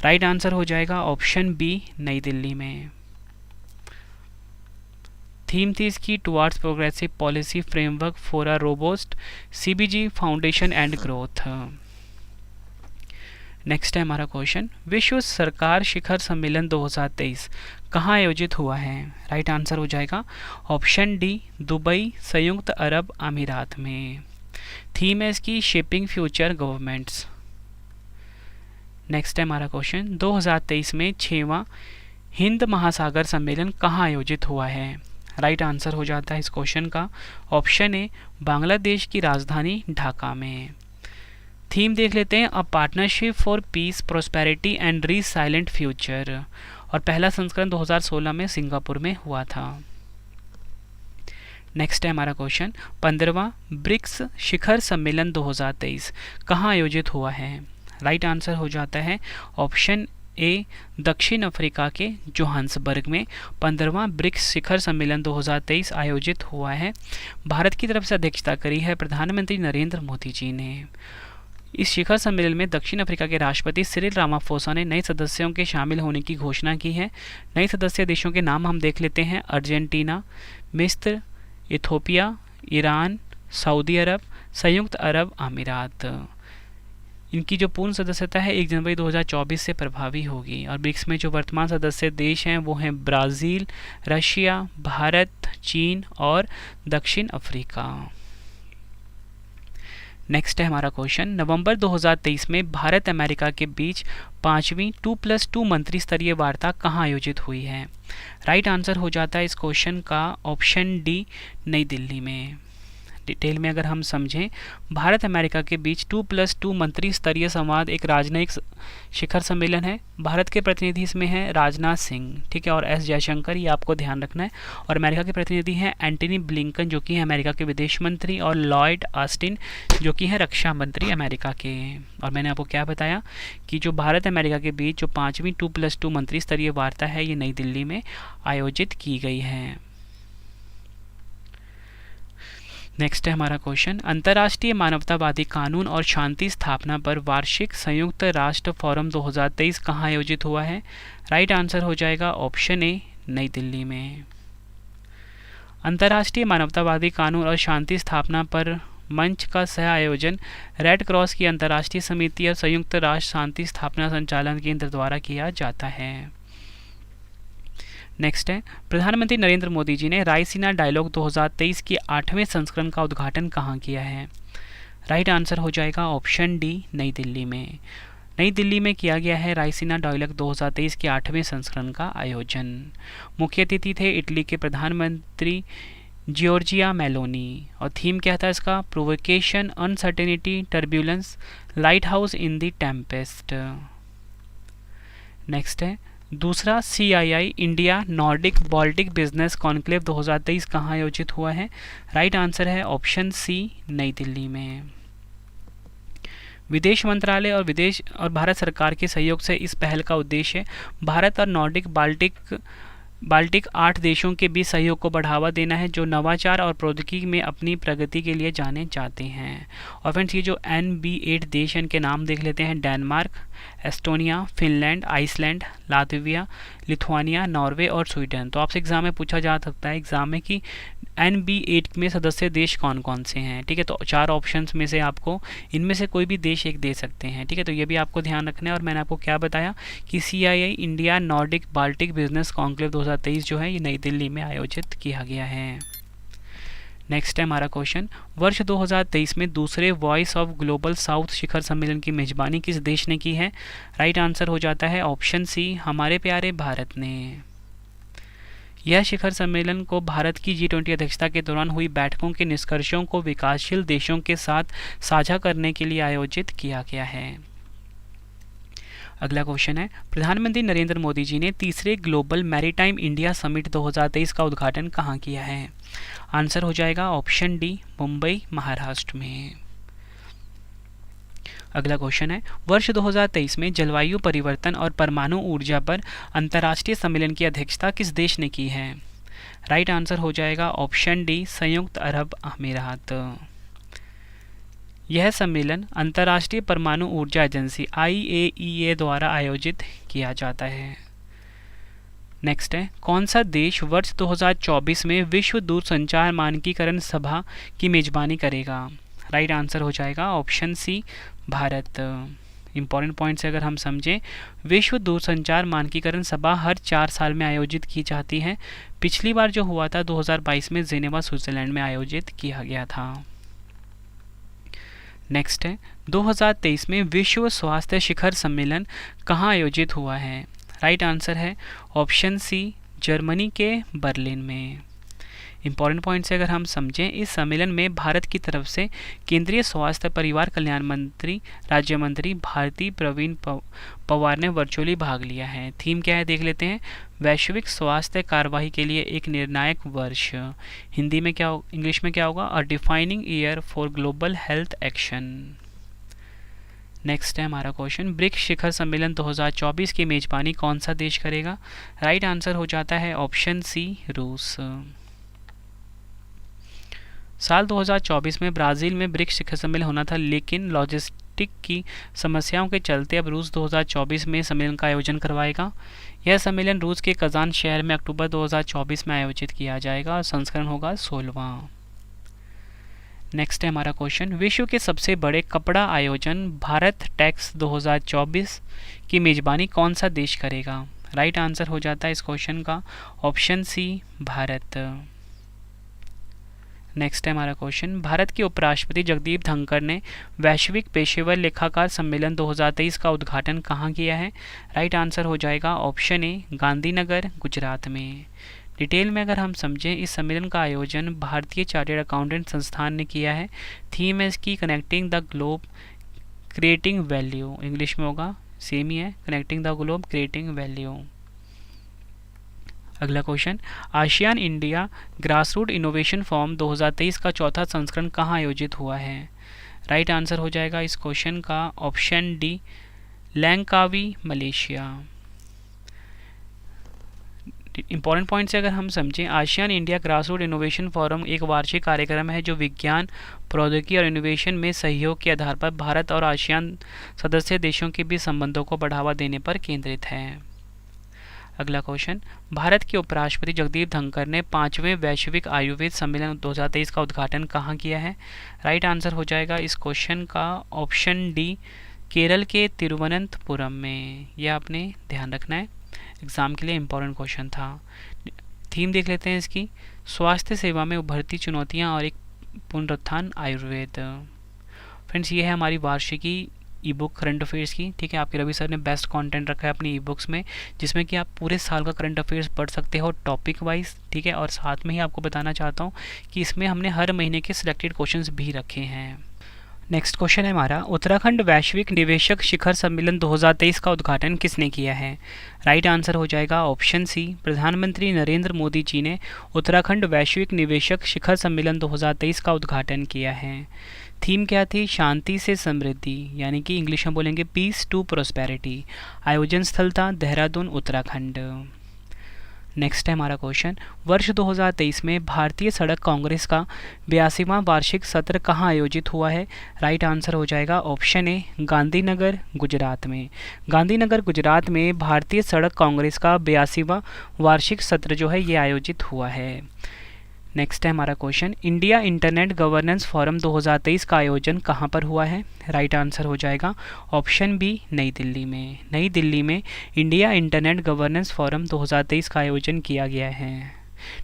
राइट आंसर हो जाएगा ऑप्शन बी, नई दिल्ली में। थीम थी इसकी towards progressive policy framework for a robust CBG foundation and growth. Next है हमारा क्वेश्चन, विश्व सरकार शिखर सम्मेलन 2023 कहाँ आयोजित हुआ है? राइट आंसर हो जाएगा ऑप्शन डी, दुबई, संयुक्त अरब अमीरात में। थीम है इसकी शेपिंग फ्यूचर गवर्नमेंट्स। नेक्स्ट है हमारा क्वेश्चन, 2023 में 6वां हिंद महासागर सम्मेलन कहाँ आयोजित हुआ है? राइट आंसर हो जाता है इस क्वेश्चन का ऑप्शन ए, बांग्लादेश की राजधानी ढाका में। थीम देख लेते हैं, a partnership for peace, prosperity and resilient future, और पहला संस्करण 2016 में सिंगापुर में हुआ था। नेक्स्ट है हमारा क्वेश्चन, 15वां ब्रिक्स शिखर सम्मेलन 2023 कहाँ आयोजित हुआ है? राइट आंसर हो जाता है ऑप्शन ए, दक्षिण अफ्रीका के जोहान्सबर्ग में 15वां ब्रिक्स शिखर सम्मेलन 2023 आयोजित हुआ है। भारत की तरफ से अध्यक्षता करी है प्रधानमंत्री नरेंद्र मोदी जी ने। इस शिखर सम्मेलन में दक्षिण अफ्रीका के राष्ट्रपति सिरिल रामाफोसा ने नए सदस्यों के शामिल होने की घोषणा की है। नए सदस्य देशों के नाम हम देख लेते हैं, अर्जेंटीना, मिस्र, इथोपिया, ईरान, सऊदी अरब, संयुक्त अरब अमीरात। इनकी जो पूर्ण सदस्यता है 1 जनवरी 2024 से प्रभावी होगी। और ब्रिक्स में जो वर्तमान सदस्य देश हैं वो हैं ब्राज़ील, रशिया, भारत, चीन और दक्षिण अफ्रीका। नेक्स्ट है हमारा क्वेश्चन, नवंबर 2023 में भारत अमेरिका के बीच 5वीं 2+2 मंत्री स्तरीय वार्ता कहाँ आयोजित हुई है? राइट आंसर हो जाता है इस क्वेश्चन का ऑप्शन डी, नई दिल्ली में। डिटेल में अगर हम समझें, भारत अमेरिका के बीच 2+2 मंत्री स्तरीय संवाद एक राजनयिक शिखर सम्मेलन है। भारत के प्रतिनिधि इसमें हैं राजनाथ सिंह, ठीक है, और एस जयशंकर, ये आपको ध्यान रखना है। और अमेरिका के प्रतिनिधि हैं एंटनी ब्लिंकन, जो कि हैं अमेरिका के विदेश मंत्री, और लॉयड ऑस्टिन, जो कि हैं रक्षा मंत्री अमेरिका के। और मैंने आपको क्या बताया कि जो भारत अमेरिका के बीच जो 5वीं 2+2 मंत्री स्तरीय वार्ता है ये नई दिल्ली में आयोजित की गई है। नेक्स्ट है हमारा क्वेश्चन, अंतर्राष्ट्रीय मानवतावादी कानून और शांति स्थापना पर वार्षिक संयुक्त राष्ट्र फोरम 2023 कहाँ आयोजित हुआ है? राइट आंसर हो जाएगा ऑप्शन ए, नई दिल्ली में। अंतर्राष्ट्रीय मानवतावादी कानून और शांति स्थापना पर मंच का सह आयोजन रेड क्रॉस की अंतर्राष्ट्रीय समिति और संयुक्त राष्ट्र शांति स्थापना संचालन केंद्र द्वारा किया जाता है। नेक्स्ट है, प्रधानमंत्री नरेंद्र मोदी जी ने रायसीना डायलॉग 2023 के 8वें संस्करण का उद्घाटन कहाँ किया है? राइट आंसर हो जाएगा ऑप्शन डी, नई दिल्ली में। नई दिल्ली में किया गया है रायसीना डायलॉग 2023 के 8वें संस्करण का आयोजन। मुख्य अतिथि थे इटली के प्रधानमंत्री जियोर्जिया मेलोनी, और थीम क्या था इसका? Provocation, uncertainty, turbulence, light house in the Tempest. Next है, दूसरा CII India Nordic Baltic business conclave 2023 कहाँ आयोजित हुआ है? राइट आंसर है ऑप्शन सी, नई दिल्ली में। विदेश मंत्रालय और भारत सरकार के सहयोग से इस पहल का उद्देश्य भारत और नॉर्डिक बाल्टिक 8 देशों के बीच सहयोग को बढ़ावा देना है, जो नवाचार और प्रौद्योगिकी में अपनी प्रगति के लिए जाने जाते हैं। और फ्रेंड्स, ये जो NB8 देश हैं इनके नाम देख लेते हैं, Denmark, Estonia, Finland, Iceland, Latvia, Lithuania, Norway और स्वीडन। तो आपसे एग्जाम में पूछा जा सकता है एग्जाम में कि NB8 में सदस्य देश कौन कौन से हैं, ठीक है। तो 4 ऑप्शंस में से आपको इनमें से कोई भी देश एक दे सकते हैं, ठीक है। तो ये भी आपको ध्यान रखना है। और मैंने आपको क्या बताया कि CII India Nordic Baltic business conclave 2023 जो है ये नई दिल्ली में आयोजित किया गया है। नेक्स्ट है हमारा क्वेश्चन, वर्ष 2023 में दूसरे वॉइस ऑफ ग्लोबल साउथ शिखर सम्मेलन की मेजबानी किस देश ने की है? राइट आंसर हो जाता है ऑप्शन सी, हमारे प्यारे भारत ने। यह शिखर सम्मेलन को भारत की G20 अध्यक्षता के दौरान हुई बैठकों के निष्कर्षों को विकासशील देशों के साथ साझा करने के लिए आयोजित किया गया है। अगला क्वेश्चन है, प्रधानमंत्री नरेंद्र मोदी जी ने तीसरे ग्लोबल मैरीटाइम इंडिया समिट 2023 का उद्घाटन कहाँ किया है? आंसर हो जाएगा ऑप्शन डी, मुंबई, महाराष्ट्र में। अगला क्वेश्चन है, वर्ष 2023 में जलवायु परिवर्तन और परमाणु ऊर्जा पर अंतर्राष्ट्रीय सम्मेलन की अध्यक्षता किस देश ने की है? राइट आंसर हो जाएगा ऑप्शन डी, संयुक्त अरब अमीरात। यह सम्मेलन अंतर्राष्ट्रीय परमाणु ऊर्जा एजेंसी IAEA द्वारा आयोजित किया जाता है। नेक्स्ट है, कौन सा देश वर्ष 2024 में विश्व दूरसंचार मानकीकरण सभा की मेजबानी करेगा? राइट आंसर हो जाएगा option C, Bharat. Important point से अगर हम समझें, विश्व दूरसंचार मानकीकरण सभा हर 4 साल में आयोजित की जाती है। पिछली बार जो हुआ था 2022 में जेनेवा स्विट्जरलैंड में आयोजित किया गया था। नेक्स्ट है 2023 में विश्व स्वास्थ्य शिखर सम्मेलन कहाँ आयोजित हुआ है? राइट आंसर है ऑप्शन सी, जर्मनी के बर्लिन में। इंपॉर्टेंट पॉइंट से अगर हम समझें, इस सम्मेलन में भारत की तरफ से केंद्रीय स्वास्थ्य परिवार कल्याण मंत्री राज्य मंत्री भारती प्रवीण पवार ने वर्चुअली भाग लिया है। थीम क्या है देख लेते हैं, वैश्विक स्वास्थ्य कार्यवाही के लिए एक निर्णायक वर्ष। हिंदी में क्या, इंग्लिश में क्या होगा, a defining year for global health action. Next है हमारा क्वेश्चन, ब्रिक्स शिखर सम्मेलन 2024 की मेजबानी कौन सा देश करेगा? राइट आंसर हो जाता है ऑप्शन सी, रूस। साल 2024 में ब्राज़ील में ब्रिक्स शिखर सम्मेलन होना था, लेकिन लॉजिस्टिक की समस्याओं के चलते अब रूस 2024 में सम्मेलन का आयोजन करवाएगा। यह सम्मेलन रूस के कजान शहर में अक्टूबर 2024 में आयोजित किया जाएगा और संस्करण होगा 16वां। नेक्स्ट है हमारा क्वेश्चन, विश्व के सबसे बड़े कपड़ा आयोजन भारत टेक्स 2024 की मेजबानी कौन सा देश करेगा? राइट आंसर हो जाता है इस क्वेश्चन का ऑप्शन सी, भारत। नेक्स्ट है हमारा क्वेश्चन, भारत के उपराष्ट्रपति जगदीप धनखड़ ने वैश्विक पेशेवर लेखाकार सम्मेलन 2023 का उद्घाटन कहाँ किया है? राइट आंसर हो जाएगा ऑप्शन ए, गांधीनगर, गुजरात में। डिटेल में अगर हम समझें, इस सम्मेलन का आयोजन भारतीय चार्टर्ड अकाउंटेंट संस्थान ने किया है। थीम है इसकी connecting the globe creating value, English में होगा, सेम ही है, connecting the globe creating value. अगला question, ASEAN India grassroot innovation forum 2023 का चौथा संस्करण कहाँ आयोजित हुआ है? राइट आंसर हो जाएगा इस क्वेश्चन का option D, Langkawi, Malaysia. Important point से अगर हम समझें, ASEAN India grassroot innovation forum एक वार्षिक कार्यक्रम है जो विज्ञान, प्रौद्योगिकी और इनोवेशन में सहयोग के आधार पर भारत और आसियान सदस्य देशों के बीच संबंधों को बढ़ावा देने पर केंद्रित है। अगला क्वेश्चन, भारत के उपराष्ट्रपति जगदीप धनखड़ ने 5वें वैश्विक आयुर्वेद सम्मेलन 2023 का उद्घाटन कहाँ किया है? राइट आंसर हो जाएगा इस क्वेश्चन का ऑप्शन डी, केरल के तिरुवनंतपुरम में। यह आपने ध्यान रखना है, एग्जाम के लिए इम्पोर्टेंट क्वेश्चन था। थीम देख लेते हैं इसकी, स्वास्थ्य सेवा में उभरती चुनौतियाँ और एक पुनरुत्थान आयुर्वेद। फ्रेंड्स, ये है हमारी वार्षिकी ई बुक करंट अफेयर्स की, ठीक है। आपके रवि सर ने बेस्ट कंटेंट रखा है अपनी ई बुक्स में, जिसमें कि आप पूरे साल का करंट अफेयर्स पढ़ सकते हो टॉपिक वाइज, ठीक है। और साथ में ही आपको बताना चाहता हूँ कि इसमें हमने हर महीने के सिलेक्टेड क्वेश्चंस भी रखे हैं। नेक्स्ट क्वेश्चन है हमारा, उत्तराखंड वैश्विक निवेशक शिखर सम्मेलन 2023 का उद्घाटन किसने किया है? राइट आंसर हो जाएगा ऑप्शन सी, प्रधानमंत्री नरेंद्र मोदी जी ने उत्तराखंड वैश्विक निवेशक शिखर सम्मेलन 2023 का उद्घाटन किया है। थीम क्या थी? शांति से समृद्धि, यानी कि इंग्लिश में बोलेंगे पीस टू प्रोस्पेरिटी। आयोजन स्थल था देहरादून, उत्तराखंड। नेक्स्ट है हमारा क्वेश्चन, वर्ष 2023 में भारतीय सड़क कांग्रेस का 82वां वार्षिक सत्र कहाँ आयोजित हुआ है? राइट आंसर हो जाएगा ऑप्शन ए, गांधीनगर, गुजरात में। गांधीनगर, गुजरात में भारतीय सड़क कांग्रेस का 82वां वार्षिक सत्र जो है ये आयोजित हुआ है। नेक्स्ट है हमारा question, India internet governance forum 2023 का आयोजन कहाँ पर हुआ है? राइट आंसर हो जाएगा ऑप्शन बी, नई दिल्ली में। नई दिल्ली में इंडिया इंटरनेट गवर्नेंस फोरम 2023 का आयोजन किया गया है।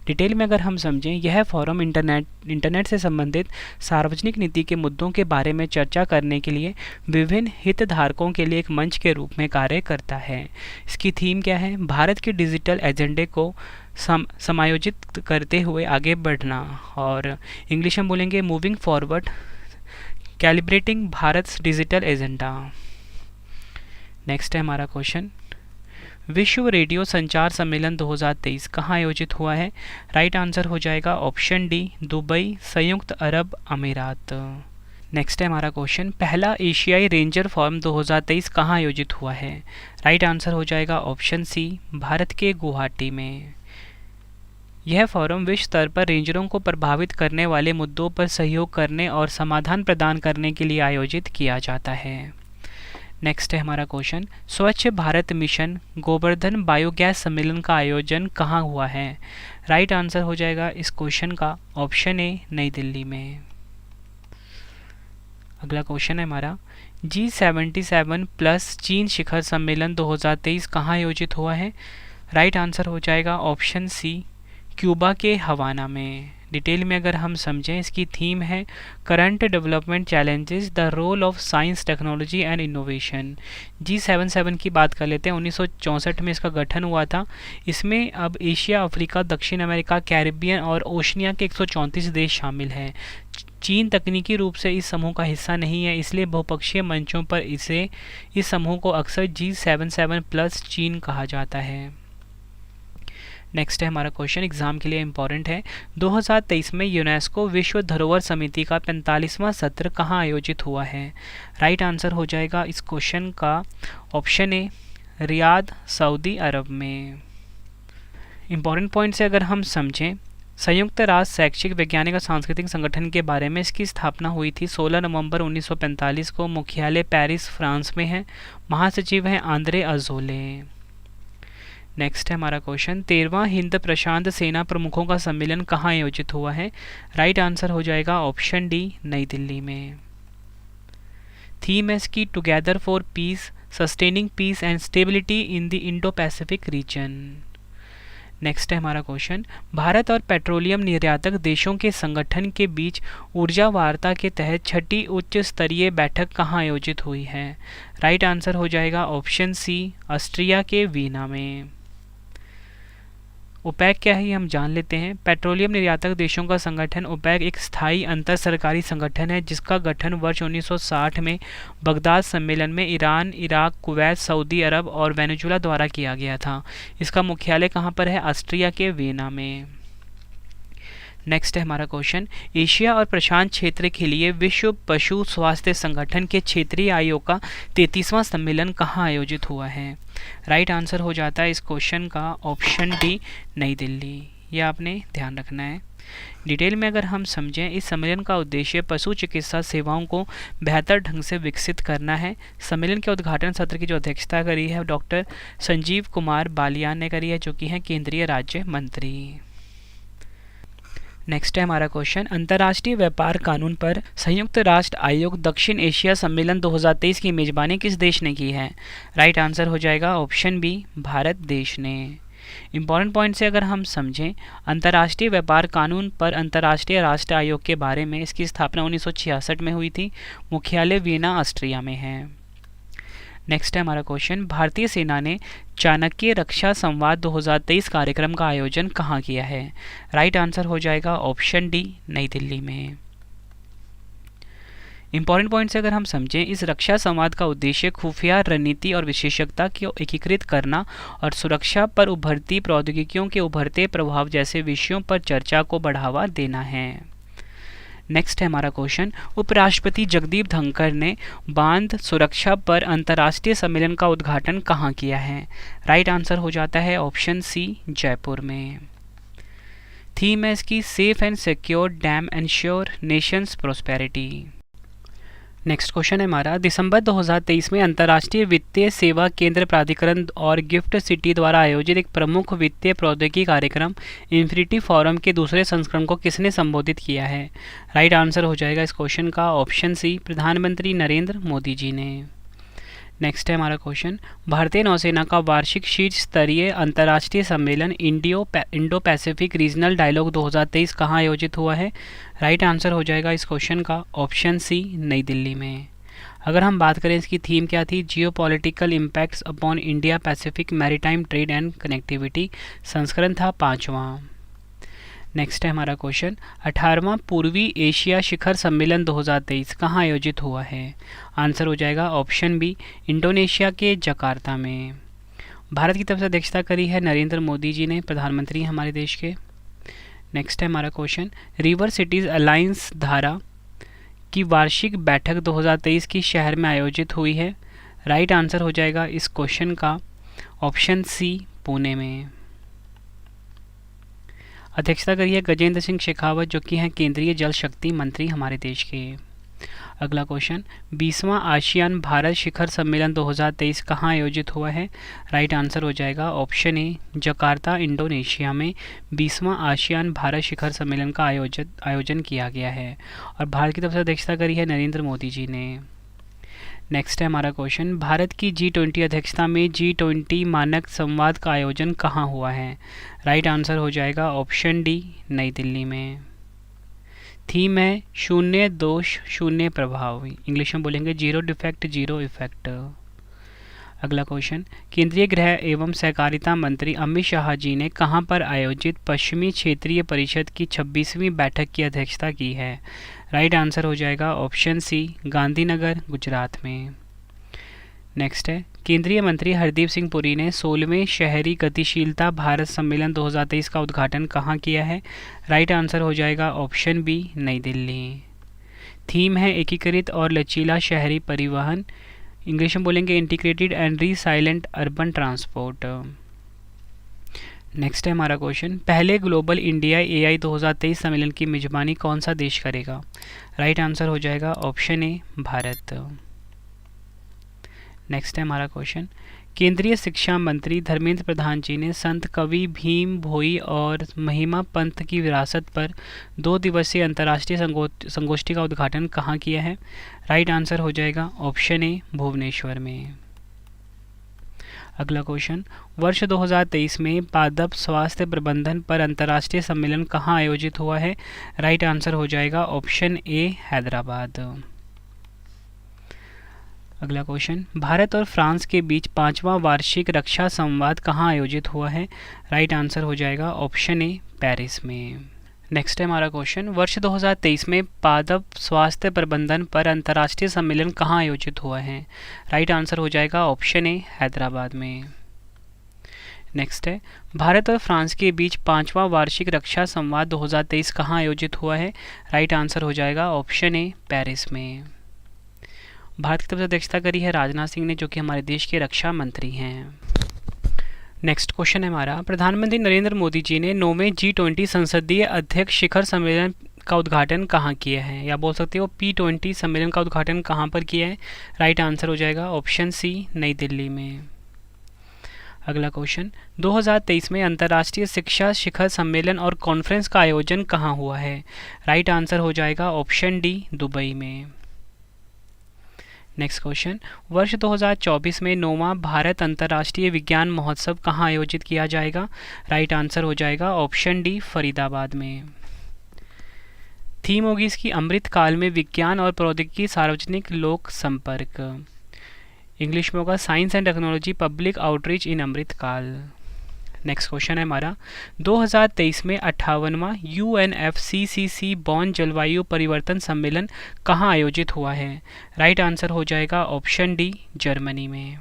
डिटेल में अगर हम समझें, यह फोरम इंटरनेट से संबंधित सार्वजनिक नीति के मुद्दों के बारे में चर्चा करने के लिए विभिन्न हितधारकों के लिए एक मंच के रूप में कार्य करता है। इसकी थीम क्या है? भारत के डिजिटल एजेंडे को समायोजित करते हुए आगे बढ़ना, और इंग्लिश में बोलेंगे moving forward calibrating Bharat digital agenda. Next है हमारा क्वेश्चन, विश्व रेडियो संचार सम्मेलन 2023 कहाँ आयोजित हुआ है? राइट आंसर हो जाएगा ऑप्शन डी, दुबई, संयुक्त अरब अमीरात। नेक्स्ट है हमारा क्वेश्चन, पहला एशियाई रेंजर फोरम 2023 कहाँ आयोजित हुआ है? राइट आंसर हो जाएगा ऑप्शन सी, भारत के गुवाहाटी में। यह फोरम विश्व स्तर पर रेंजरों को प्रभावित करने वाले मुद्दों पर सहयोग करने और समाधान प्रदान करने के लिए आयोजित किया जाता है। नेक्स्ट है हमारा क्वेश्चन, स्वच्छ भारत मिशन गोवर्धन बायोगैस सम्मेलन का आयोजन कहाँ हुआ है? राइट आंसर हो जाएगा इस क्वेश्चन का ऑप्शन ए, नई दिल्ली में। अगला क्वेश्चन है हमारा, G77 प्लस चीन शिखर सम्मेलन 2023 कहाँ आयोजित हुआ है? राइट आंसर हो जाएगा ऑप्शन सी, क्यूबा के हवाना में। डिटेल में अगर हम समझें, इसकी थीम है current development challenges, the role of science, technology and innovation. G77 की बात कर लेते हैं। 1964 में इसका गठन हुआ था। इसमें अब एशिया, अफ्रीका, दक्षिण अमेरिका, कैरिबियन और ओशनिया के 134 देश शामिल हैं। चीन तकनीकी रूप से इस समूह का हिस्सा नहीं है, इसलिए बहुपक्षीय मंचों पर इस समूह को अक्सर G77 प्लस चीन कहा जाता है। नेक्स्ट है हमारा क्वेश्चन, एग्जाम के लिए इम्पॉर्टेंट है। 2023 में यूनेस्को विश्व धरोहर समिति का 45वां सत्र कहाँ आयोजित हुआ है? राइट आंसर हो जाएगा इस क्वेश्चन का ऑप्शन ए, रियाद, सऊदी अरब में। इम्पॉर्टेंट पॉइंट से अगर हम समझें, संयुक्त राष्ट्र शैक्षिक, वैज्ञानिक और सांस्कृतिक संगठन के बारे में इसकी स्थापना हुई थी 16 नवंबर 1945 को। मुख्यालय पेरिस, फ्रांस में है। महासचिव हैं आंद्रे अजोले। नेक्स्ट है हमारा क्वेश्चन, 13वां हिंद प्रशांत सेना प्रमुखों का सम्मेलन कहाँ आयोजित हुआ है? राइट आंसर हो जाएगा ऑप्शन डी, नई दिल्ली में। थीम है इसकी together for peace, sustaining peace and stability in the Indo Pacific region. Next है हमारा क्वेश्चन, भारत और पेट्रोलियम निर्यातक देशों के संगठन के बीच ऊर्जा वार्ता के तहत छठी उच्च स्तरीय बैठक कहाँ आयोजित हुई है? राइट आंसर हो जाएगा ऑप्शन सी, ऑस्ट्रिया के वीना में। ओपेक क्या है ये हम जान लेते हैं। पेट्रोलियम निर्यातक देशों का संगठन ओपेक एक स्थायी अंतर सरकारी संगठन है जिसका गठन वर्ष 1960 में बगदाद सम्मेलन में ईरान, इराक, कुवैत, सऊदी अरब और वेनेजुला द्वारा किया गया था। इसका मुख्यालय कहाँ पर है? ऑस्ट्रिया के वियना में। नेक्स्ट है हमारा क्वेश्चन, एशिया और प्रशांत क्षेत्र के लिए विश्व पशु स्वास्थ्य संगठन के क्षेत्रीय आयोग का 33वां सम्मेलन कहाँ आयोजित हुआ है? राइट आंसर हो जाता है इस क्वेश्चन का ऑप्शन डी, नई दिल्ली। ये आपने ध्यान रखना है। डिटेल में अगर हम समझें, इस सम्मेलन का उद्देश्य पशु चिकित्सा सेवाओं को बेहतर ढंग से विकसित करना है। सम्मेलन के उद्घाटन सत्र की जो अध्यक्षता करी है डॉक्टर संजीव कुमार बालियान ने करी है, जो कि हैं केंद्रीय राज्य मंत्री। नेक्स्ट है हमारा क्वेश्चन, अंतर्राष्ट्रीय व्यापार कानून पर संयुक्त राष्ट्र आयोग दक्षिण एशिया सम्मेलन 2023 की मेजबानी किस देश ने की है? राइट आंसर हो जाएगा ऑप्शन बी, भारत देश ने। इम्पॉर्टेंट पॉइंट से अगर हम समझें, अंतर्राष्ट्रीय व्यापार कानून पर अंतर्राष्ट्रीय राष्ट्र आयोग के बारे में इसकी स्थापना 1966 में हुई थी। मुख्यालय वियना, ऑस्ट्रिया में है। नेक्स्ट है हमारा क्वेश्चन, भारतीय सेना ने चाणक्य रक्षा संवाद 2023 कार्यक्रम का आयोजन कहाँ किया है? राइट आंसर हो जाएगा ऑप्शन डी, नई दिल्ली में। इंपॉर्टेंट पॉइंट से अगर हम समझें, इस रक्षा संवाद का उद्देश्य खुफिया रणनीति और विशेषज्ञता को एकीकृत करना और सुरक्षा पर उभरती प्रौद्योगिकियों के उभरते प्रभाव जैसे विषयों पर चर्चा को बढ़ावा देना है। नेक्स्ट है हमारा क्वेश्चन, उपराष्ट्रपति जगदीप धनखड़ ने बांध सुरक्षा पर अंतर्राष्ट्रीय सम्मेलन का उद्घाटन कहाँ किया है? राइट आंसर हो जाता है ऑप्शन सी, जयपुर में। थीम है इसकी safe and secure dam ensure Nations prosperity. Next question है हमारा, दिसंबर 2023 में अंतर्राष्ट्रीय वित्तीय सेवा केंद्र प्राधिकरण और गिफ्ट सिटी द्वारा आयोजित एक प्रमुख वित्तीय प्रौद्योगिकी कार्यक्रम इन्फिनिटी फोरम के दूसरे संस्करण को किसने संबोधित किया है? राइट आंसर हो जाएगा इस क्वेश्चन का ऑप्शन सी, प्रधानमंत्री नरेंद्र मोदी जी ने। नेक्स्ट है हमारा क्वेश्चन, भारतीय नौसेना का वार्षिक शीर्ष स्तरीय अंतर्राष्ट्रीय सम्मेलन इंडो पैसिफिक रीजनल डायलॉग 2023 कहाँ आयोजित हुआ है? राइट आंसर हो जाएगा इस क्वेश्चन का ऑप्शन सी, नई दिल्ली में। अगर हम बात करें इसकी थीम क्या थी, जियो political impacts upon India Pacific maritime trade and connectivity, संस्करण था 5वां। नेक्स्ट है हमारा क्वेश्चन, 18वां पूर्वी एशिया शिखर सम्मेलन 2023 कहाँ आयोजित हुआ है? आंसर हो जाएगा ऑप्शन बी, इंडोनेशिया के जकार्ता में। भारत की तरफ से अध्यक्षता करी है नरेंद्र मोदी जी ने, प्रधानमंत्री हैं हमारे देश के। नेक्स्ट है हमारा क्वेश्चन, रिवर सिटीज़ अलायंस धारा की वार्षिक बैठक 2023 की शहर में आयोजित हुई है। राइट आंसर हो जाएगा इस क्वेश्चन का ऑप्शन सी, पुणे में। अध्यक्षता करी है गजेंद्र सिंह शेखावत, जो कि हैं केंद्रीय जल शक्ति मंत्री हमारे देश के। अगला क्वेश्चन, 20वां आसियान भारत शिखर सम्मेलन 2023 कहाँ आयोजित हुआ है? राइट आंसर हो जाएगा ऑप्शन ए, जकार्ता, इंडोनेशिया में 20वां आसियान भारत शिखर सम्मेलन का आयोजन किया गया है और भारत की तरफ से अध्यक्षता करी है नरेंद्र मोदी जी ने। नेक्स्ट है हमारा क्वेश्चन, भारत की G20 अध्यक्षता में G20 मानक संवाद का आयोजन कहाँ हुआ है? राइट आंसर हो जाएगा ऑप्शन डी, नई दिल्ली में। थीम है शून्य दोष शून्य प्रभाव, इंग्लिश में बोलेंगे जीरो डिफेक्ट जीरो इफेक्ट। अगला क्वेश्चन, केंद्रीय गृह एवं सहकारिता मंत्री अमित शाह जी ने कहां पर आयोजित पश्चिमी क्षेत्रीय परिषद की 26वीं बैठक की अध्यक्षता की है? राइट आंसर हो जाएगा ऑप्शन सी, गांधीनगर, गुजरात में। नेक्स्ट है, केंद्रीय मंत्री हरदीप सिंह पुरी ने 16वें शहरी गतिशीलता भारत सम्मेलन 2023 का उद्घाटन कहाँ किया है? राइट आंसर हो जाएगा ऑप्शन बी, नई दिल्ली। थीम है एकीकृत और लचीला शहरी परिवहन, इंग्लिश में बोलेंगे integrated and resilient urban transport. Next है हमारा क्वेश्चन, पहले ग्लोबल इंडिया AI 2023 सम्मेलन की मेजबानी कौन सा देश करेगा? राइट आंसर हो जाएगा ऑप्शन ए, भारत। नेक्स्ट है हमारा क्वेश्चन, केंद्रीय शिक्षा मंत्री धर्मेंद्र प्रधान जी ने संत कवि भीम भोई और महिमा पंथ की विरासत पर 2 दिवसीय अंतर्राष्ट्रीय संगोष्ठी का उद्घाटन कहाँ किया है? राइट आंसर हो जाएगा ऑप्शन ए, भुवनेश्वर में। अगला क्वेश्चन, वर्ष 2023 में पादप स्वास्थ्य प्रबंधन पर अंतर्राष्ट्रीय सम्मेलन कहाँ आयोजित हुआ है? राइट आंसर हो जाएगा ऑप्शन ए, हैदराबाद। अगला क्वेश्चन, भारत और फ्रांस के बीच 5वां वार्षिक रक्षा संवाद कहाँ आयोजित हुआ है? राइट आंसर हो जाएगा ऑप्शन ए, पेरिस में। नेक्स्ट है हमारा क्वेश्चन, वर्ष 2023 में पादप स्वास्थ्य प्रबंधन पर अंतर्राष्ट्रीय सम्मेलन कहाँ आयोजित हुआ है? राइट आंसर हो जाएगा ऑप्शन ए, हैदराबाद में। नेक्स्ट है, भारत और फ्रांस के बीच 5वां वार्षिक रक्षा संवाद 2023 कहाँ आयोजित हुआ है? राइट आंसर हो जाएगा ऑप्शन ए, पेरिस में। भारत की तरफ से अध्यक्षता करी है राजनाथ सिंह ने, जो कि हमारे देश के रक्षा मंत्री हैं। नेक्स्ट क्वेश्चन है हमारा, प्रधानमंत्री नरेंद्र मोदी जी ने 9वें G20 संसदीय अध्यक्ष शिखर सम्मेलन का उद्घाटन कहाँ किया है? या बोल सकते हो P20 सम्मेलन का उद्घाटन कहाँ पर किया है? राइट आंसर हो जाएगा ऑप्शन सी, नई दिल्ली में। अगला क्वेश्चन, 2023 में अंतर्राष्ट्रीय शिक्षा शिखर सम्मेलन और कॉन्फ्रेंस का आयोजन कहाँ हुआ है? राइट आंसर हो जाएगा ऑप्शन डी, दुबई में। नेक्स्ट क्वेश्चन, वर्ष 2024 में 9वां भारत अंतर्राष्ट्रीय विज्ञान महोत्सव कहाँ आयोजित किया जाएगा? राइट आंसर हो जाएगा ऑप्शन डी, फरीदाबाद में। थीम होगी इसकी अमृत काल में विज्ञान और प्रौद्योगिकी सार्वजनिक लोक संपर्क, इंग्लिश में होगा science and technology public outreach in Amrit Kaal. Next question है हमारा, 2023 में 58वां UNFCCC बॉन जलवायु परिवर्तन सम्मेलन कहाँ आयोजित हुआ है? राइट आंसर हो जाएगा ऑप्शन डी, जर्मनी में।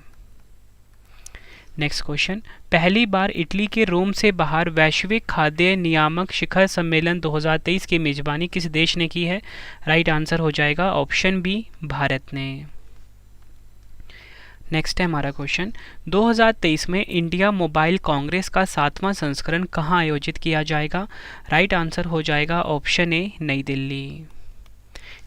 नेक्स्ट क्वेश्चन, पहली बार इटली के रोम से बाहर वैश्विक खाद्य नियामक शिखर सम्मेलन 2023 की मेजबानी किस देश ने की है? राइट आंसर हो जाएगा ऑप्शन बी, भारत ने। नेक्स्ट है हमारा क्वेश्चन, 2023 में इंडिया मोबाइल कांग्रेस का 7वां संस्करण कहाँ आयोजित किया जाएगा? राइट आंसर हो जाएगा ऑप्शन ए, नई दिल्ली।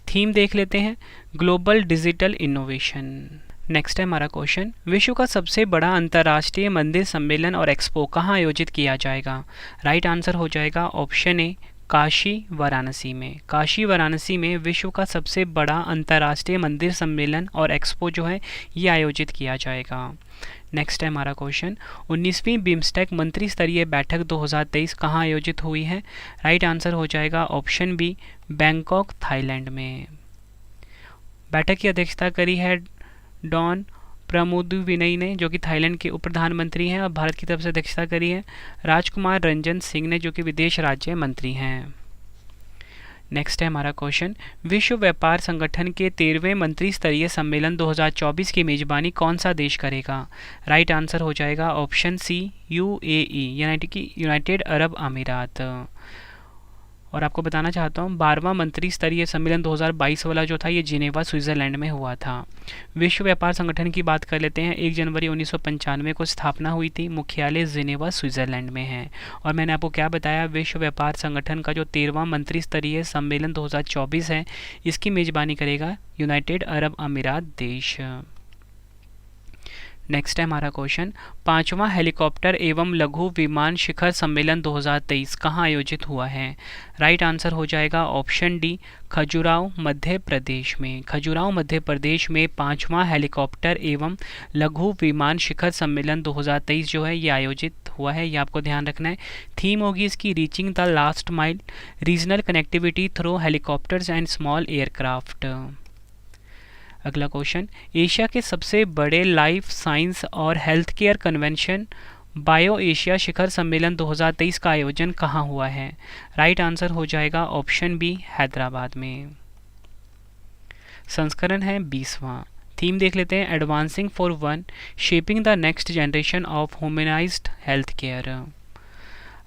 थीम देख लेते हैं, ग्लोबल डिजिटल इनोवेशन। नेक्स्ट है हमारा क्वेश्चन, विश्व का सबसे बड़ा अंतर्राष्ट्रीय मंदिर सम्मेलन और एक्सपो कहाँ आयोजित किया जाएगा? राइट आंसर हो जाएगा ऑप्शन ए, काशी वाराणसी में। काशी वाराणसी में विश्व का सबसे बड़ा अंतर्राष्ट्रीय मंदिर सम्मेलन और एक्सपो जो है ये आयोजित किया जाएगा। नेक्स्ट है हमारा क्वेश्चन, 19वीं बिम्स्टेक मंत्री स्तरीय बैठक 2023 कहाँ आयोजित हुई है? राइट आंसर हो जाएगा ऑप्शन बी, बैंकॉक, थाईलैंड में। बैठक की अध्यक्षता करी है डॉन प्रमोदविनई ने, जो कि थाईलैंड के उप प्रधानमंत्री हैं, और भारत की तरफ से अध्यक्षता करी है राजकुमार रंजन सिंह ने, जो कि विदेश राज्य मंत्री हैं। नेक्स्ट है हमारा क्वेश्चन, विश्व व्यापार संगठन के 13वें मंत्री स्तरीय सम्मेलन 2024 की मेजबानी कौन सा देश करेगा? राइट आंसर हो जाएगा ऑप्शन सी, UAE, यानी कि यूनाइटेड अरब अमीरात। और आपको बताना चाहता हूँ 12वां मंत्री स्तरीय सम्मेलन 2022 वाला जो था ये जिनेवा स्विट्ज़रलैंड में हुआ था। विश्व व्यापार संगठन की बात कर लेते हैं, 1 जनवरी 1995 को स्थापना हुई थी, मुख्यालय जिनेवा स्विट्ज़रलैंड में है। और मैंने आपको क्या बताया, विश्व व्यापार संगठन का जो 13वां मंत्री स्तरीय सम्मेलन 2024 है इसकी मेजबानी करेगा यूनाइटेड अरब अमीरात देश। नेक्स्ट है हमारा क्वेश्चन, पांचवा हेलीकॉप्टर एवं लघु विमान शिखर सम्मेलन 2023 कहाँ आयोजित हुआ है? राइट आंसर हो जाएगा ऑप्शन डी, खजुराहो मध्य प्रदेश में। खजुराहो मध्य प्रदेश में पांचवा हेलीकॉप्टर एवं लघु विमान शिखर सम्मेलन 2023 जो है ये आयोजित हुआ है, ये आपको ध्यान रखना है। थीम होगी इसकी reaching the last mile, regional connectivity through helicopters and small aircraft. अगला क्वेश्चन, एशिया के सबसे बड़े लाइफ साइंस और health care convention bio Asia शिखर सम्मेलन 2023 का आयोजन कहाँ हुआ है? राइट आंसर हो जाएगा ऑप्शन बी, हैदराबाद में। संस्करण है 20वां। थीम देख लेते हैं, advancing for one, shaping the next generation of humanised health care.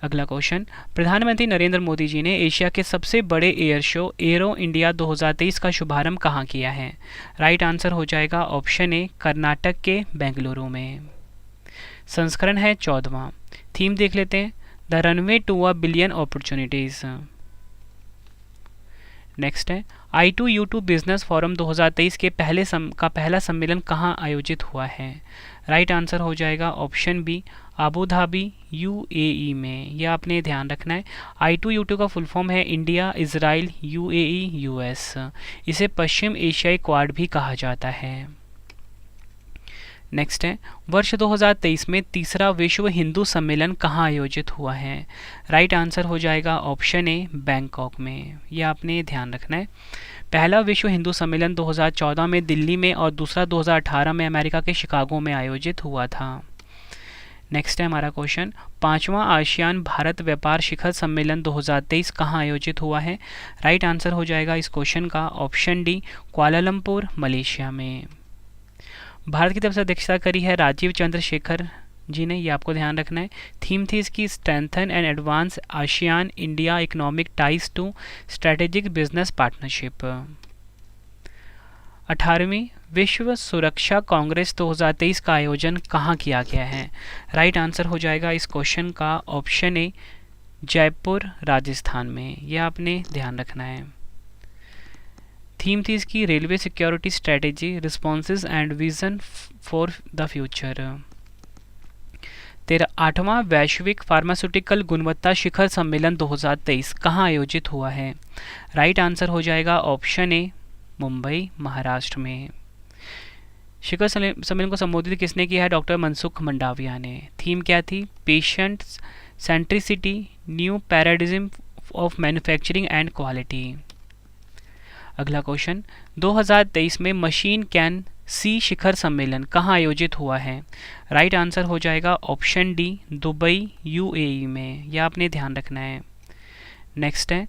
अगला क्वेश्चन, प्रधानमंत्री नरेंद्र मोदी जी ने एशिया के सबसे बड़े एयर शो एरो इंडिया 2023 का शुभारंभ कहाँ किया है? राइट आंसर हो जाएगा ऑप्शन ए, कर्नाटक के बेंगलुरु में। संस्करण है 14वां। थीम देख लेते हैं, the runway to a billion opportunities. Next है, I2U2 बिजनेस फोरम 2023 के पहला सम्मेलन कहाँ आयोजित हुआ है? राइट आंसर हो जाएगा option B, Abu Dhabi UAE में। यह आपने ध्यान रखना है। I2U2 का फुल फॉर्म है इंडिया, इजराइल, UAE, US। इसे पश्चिम एशियाई क्वाड भी कहा जाता है। नेक्स्ट है, वर्ष 2023 में तीसरा विश्व हिंदू सम्मेलन कहाँ आयोजित हुआ है? राइट आंसर हो जाएगा ऑप्शन ए, बैंकॉक में। यह आपने ध्यान रखना है। पहला विश्व हिंदू सम्मेलन 2014 में दिल्ली में और दूसरा 2018 में अमेरिका के शिकागो में आयोजित हुआ था। नेक्स्ट है हमारा क्वेश्चन, पांचवा आसियान भारत व्यापार शिखर सम्मेलन 2023 कहाँ आयोजित हुआ है? राइट आंसर हो जाएगा इस क्वेश्चन का ऑप्शन डी, कुआलालंपुर, मलेशिया में। भारत की तरफ से अध्यक्षता करी है राजीव चंद्रशेखर जी ने, ये आपको ध्यान रखना है। थीम थी इसकी strengthen and advance ASEAN India economic ties to strategic business partnership. 18वीं विश्व सुरक्षा कांग्रेस 2023 का आयोजन कहाँ किया गया है? राइट आंसर हो जाएगा इस क्वेश्चन का ऑप्शन ए, जयपुर, राजस्थान में। यह आपने ध्यान रखना है। थीम थी इसकी railway security strategy, responses and vision for the future. 8वां वैश्विक फार्मास्यूटिकल गुणवत्ता शिखर सम्मेलन 2023 कहाँ आयोजित हुआ है? राइट आंसर हो जाएगा ऑप्शन ए, मुंबई, महाराष्ट्र में। शिखर सम्मेलन को संबोधित किसने किया है? डॉक्टर मनसुख मंडाविया ने। थीम क्या थी? Patient centricity, new paradigm of manufacturing and quality. अगला क्वेश्चन, 2023 में मशीन कैन सी शिखर सम्मेलन कहाँ आयोजित हुआ है? राइट आंसर हो जाएगा ऑप्शन डी, दुबई, UAE में। यह आपने ध्यान रखना है। नेक्स्ट है,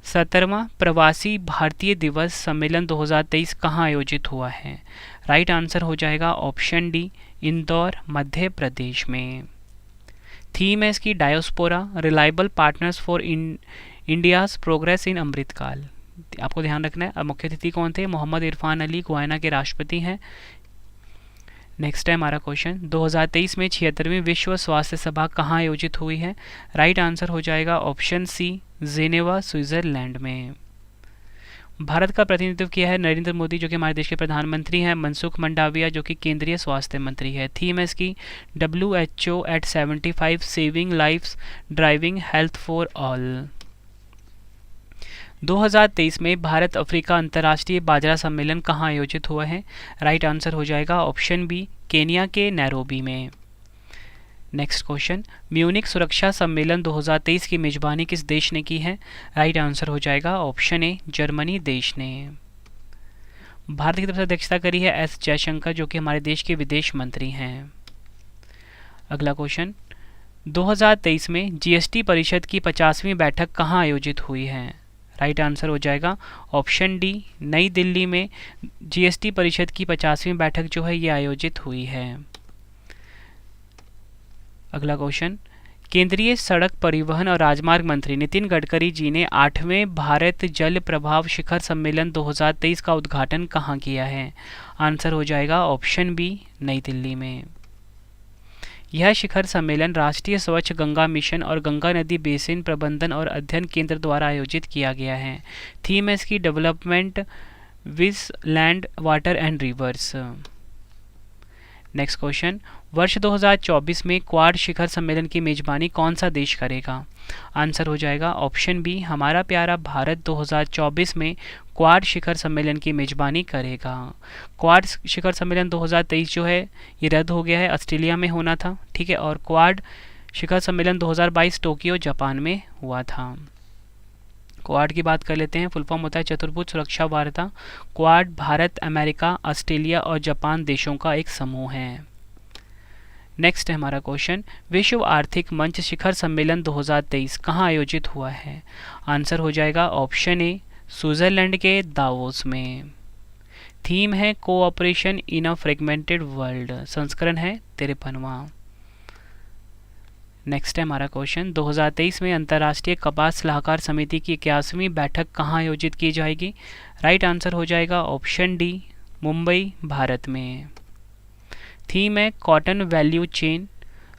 17वां प्रवासी भारतीय दिवस सम्मेलन 2023 कहाँ आयोजित हुआ है? राइट आंसर हो जाएगा ऑप्शन डी, इंदौर, मध्य प्रदेश में। थीम है इसकी diaspora, reliable partners for India's progress in Amritkaal. आपको ध्यान रखना है। अब मुख्य अतिथि कौन थे? मोहम्मद इरफान अली गुयाना के राष्ट्रपति हैं। नेक्स्ट है हमारा क्वेश्चन, 2023 में 76वीं विश्व स्वास्थ्य सभा कहाँ आयोजित हुई है? राइट आंसर हो जाएगा ऑप्शन सी, जेनेवा, स्विट्जरलैंड में। भारत का प्रतिनिधित्व किया है नरेंद्र मोदी जो कि हमारे देश के प्रधानमंत्री हैं, मनसुख मंडाविया जो कि केंद्रीय स्वास्थ्य मंत्री है। थीम है इसकी WHO at 75 saving lifes driving health for all. 2023 में भारत अफ्रीका अंतर्राष्ट्रीय बाजरा सम्मेलन कहाँ आयोजित हुआ है? राइट आंसर हो जाएगा ऑप्शन बी, केनिया के नैरोबी में। नेक्स्ट क्वेश्चन, म्यूनिक सुरक्षा सम्मेलन 2023 की मेजबानी किस देश ने की है? राइट आंसर हो जाएगा ऑप्शन ए, जर्मनी देश ने। भारत की तरफ से अध्यक्षता करी है एस जयशंकर जो कि हमारे देश के विदेश मंत्री हैं। अगला क्वेश्चन, 2023 में GST परिषद की 50वीं बैठक कहाँ आयोजित हुई है? राइट आंसर हो जाएगा ऑप्शन डी, नई दिल्ली में GST परिषद की 50वीं बैठक जो है ये आयोजित हुई है। अगला क्वेश्चन, केंद्रीय सड़क परिवहन और राजमार्ग मंत्री नितिन गडकरी जी ने 8वें भारत जल प्रभाव शिखर सम्मेलन 2023 का उद्घाटन कहाँ किया है? आंसर हो जाएगा ऑप्शन बी, नई दिल्ली में। यह शिखर सम्मेलन राष्ट्रीय स्वच्छ गंगा मिशन और गंगा नदी बेसिन प्रबंधन और अध्ययन केंद्र द्वारा आयोजित किया गया है। थीम है इसकी development with land, water and reverse. Next question, वर्ष 2024 में क्वाड शिखर सम्मेलन की मेजबानी कौन सा देश करेगा? आंसर हो जाएगा ऑप्शन बी, हमारा प्यारा भारत 2024 में क्वाड शिखर सम्मेलन की मेजबानी करेगा। क्वाड शिखर सम्मेलन 2023 जो है ये रद्द हो गया है, ऑस्ट्रेलिया में होना था, ठीक है, और क्वाड शिखर सम्मेलन 2022 टोक्यो जापान में हुआ था। क्वाड की बात कर लेते हैं, फुल फॉर्म होता है चतुर्भुज सुरक्षा वार्ता। क्वाड भारत, अमेरिका, ऑस्ट्रेलिया और जापान देशों का एक समूह है। नेक्स्ट है हमारा क्वेश्चन, विश्व आर्थिक मंच शिखर सम्मेलन 2023 कहाँ आयोजित हुआ है? आंसर हो जाएगा ऑप्शन ए, स्विट्जरलैंड के दावोस में। थीम है कोऑपरेशन इन अ फ्रेगमेंटेड वर्ल्ड, संस्करण है 53वां। नेक्स्ट है हमारा क्वेश्चन, 2023 में अंतर्राष्ट्रीय कपास सलाहकार समिति की 81वीं बैठक कहाँ आयोजित की जाएगी? राइट आंसर हो जाएगा ऑप्शन डी, मुंबई, भारत में। थीम है cotton value chain,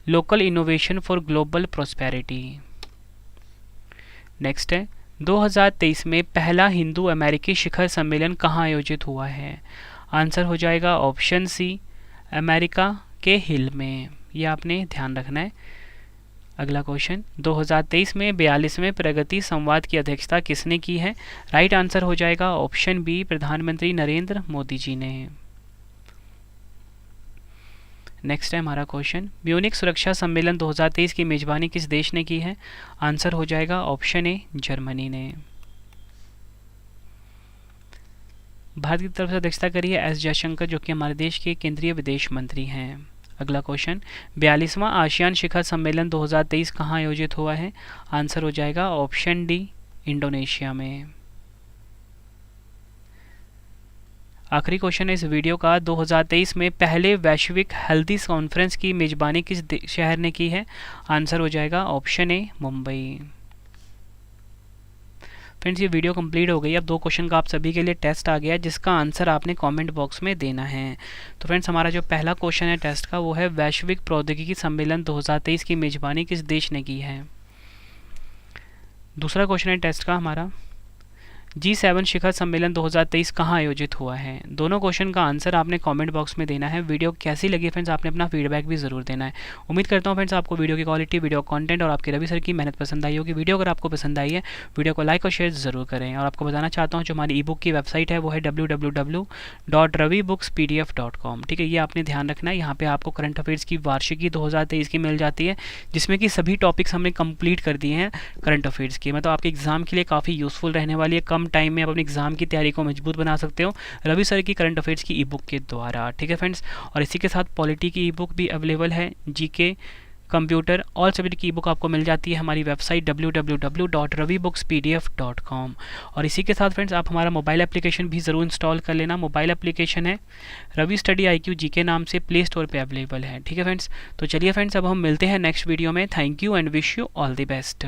local innovation for global prosperity. Next है 2023 में पहला हिंदू अमेरिकी शिखर सम्मेलन कहाँ आयोजित हुआ है? आंसर हो जाएगा ऑप्शन सी, अमेरिका के हिल में। यह आपने ध्यान रखना है। अगला क्वेश्चन, 2023 में 42वें प्रगति संवाद की अध्यक्षता किसने की है? राइट आंसर हो जाएगा ऑप्शन बी, प्रधानमंत्री नरेंद्र मोदी जी ने। नेक्स्ट है हमारा क्वेश्चन, म्यूनिख सुरक्षा सम्मेलन 2023 की मेजबानी किस देश ने की है? आंसर हो जाएगा ऑप्शन ए, जर्मनी ने। भारत की तरफ से अध्यक्षता करी है एस जयशंकर, जो कि हमारे देश के केंद्रीय विदेश मंत्री हैं। अगला क्वेश्चन, 42वां आसियान शिखर सम्मेलन 2023 कहाँ आयोजित हुआ है? आंसर हो जाएगा ऑप्शन डी, इंडोनेशिया में। आखिरी क्वेश्चन है इस वीडियो का, 2023 में पहले वैश्विक हेल्दी कॉन्फ्रेंस की मेजबानी किस शहर ने की है? आंसर हो जाएगा ऑप्शन ए, मुंबई। फ्रेंड्स ये वीडियो कंप्लीट हो गई। अब 2 क्वेश्चन का आप सभी के लिए टेस्ट आ गया, जिसका आंसर आपने कमेंट बॉक्स में देना है। तो फ्रेंड्स हमारा जो पहला क्वेश्चन है टेस्ट का वो है, वैश्विक प्रौद्योगिकी सम्मेलन 2023 की मेजबानी किस देश ने की है? दूसरा क्वेश्चन है टेस्ट का हमारा, G7 शिखर सम्मेलन 2023 कहाँ आयोजित हुआ है? दोनों क्वेश्चन का आंसर आपने कमेंट बॉक्स में देना है। वीडियो कैसी लगी फ्रेंड्स, आपने अपना फीडबैक भी ज़रूर देना है। उम्मीद करता हूँ फ्रेंड्स आपको वीडियो की क्वालिटी, वीडियो कंटेंट और आपके रवि सर की मेहनत पसंद आई होगी। वीडियो अगर आपको पसंद आई है, वीडियो को लाइक और शेयर ज़रूर करें। और आपको बताना चाहता हूँ जो हमारी ई बुक की वेबसाइट है वो है www.ravibooks.pdf.com, ठीक है। ये आपने ध्यान रखना है। यहाँ पर आपको करंट अफेयर्स की वार्षिकी 2023 की मिल जाती है, जिसमें कि सभी टॉपिक्स हमने कंप्लीट कर दिए हैं करंट अफेयर्स की। मतलब आपके एग्जाम के लिए काफ़ी यूज़फुल रहने वाली है। कम टाइम में आप अपने एग्जाम की तैयारी को मजबूत बना सकते हो रवि सर की करंट अफेयर्स की ई बुक के द्वारा, ठीक है फ्रेंड्स। और इसी के साथ पॉलिटी की ई बुक भी अवेलेबल है, जीके, कंप्यूटर, ऑल सब्जेक्ट की ई बुक आपको मिल जाती है हमारी वेबसाइट www.ravibooks.pdf.com। और इसी के साथ फ्रेंड्स आप हमारा मोबाइल एप्लीकेशन भी ज़रूर इंस्टॉल कर लेना। मोबाइल एप्लीकेशन है रवि स्टडी IQ जीके नाम से प्ले स्टोर पर अवेलेबल है, ठीक है फ्रेंड्स। तो चलिए फ्रेंड्स अब हम मिलते हैं नेक्स्ट वीडियो में। Thank you and wish you all the best.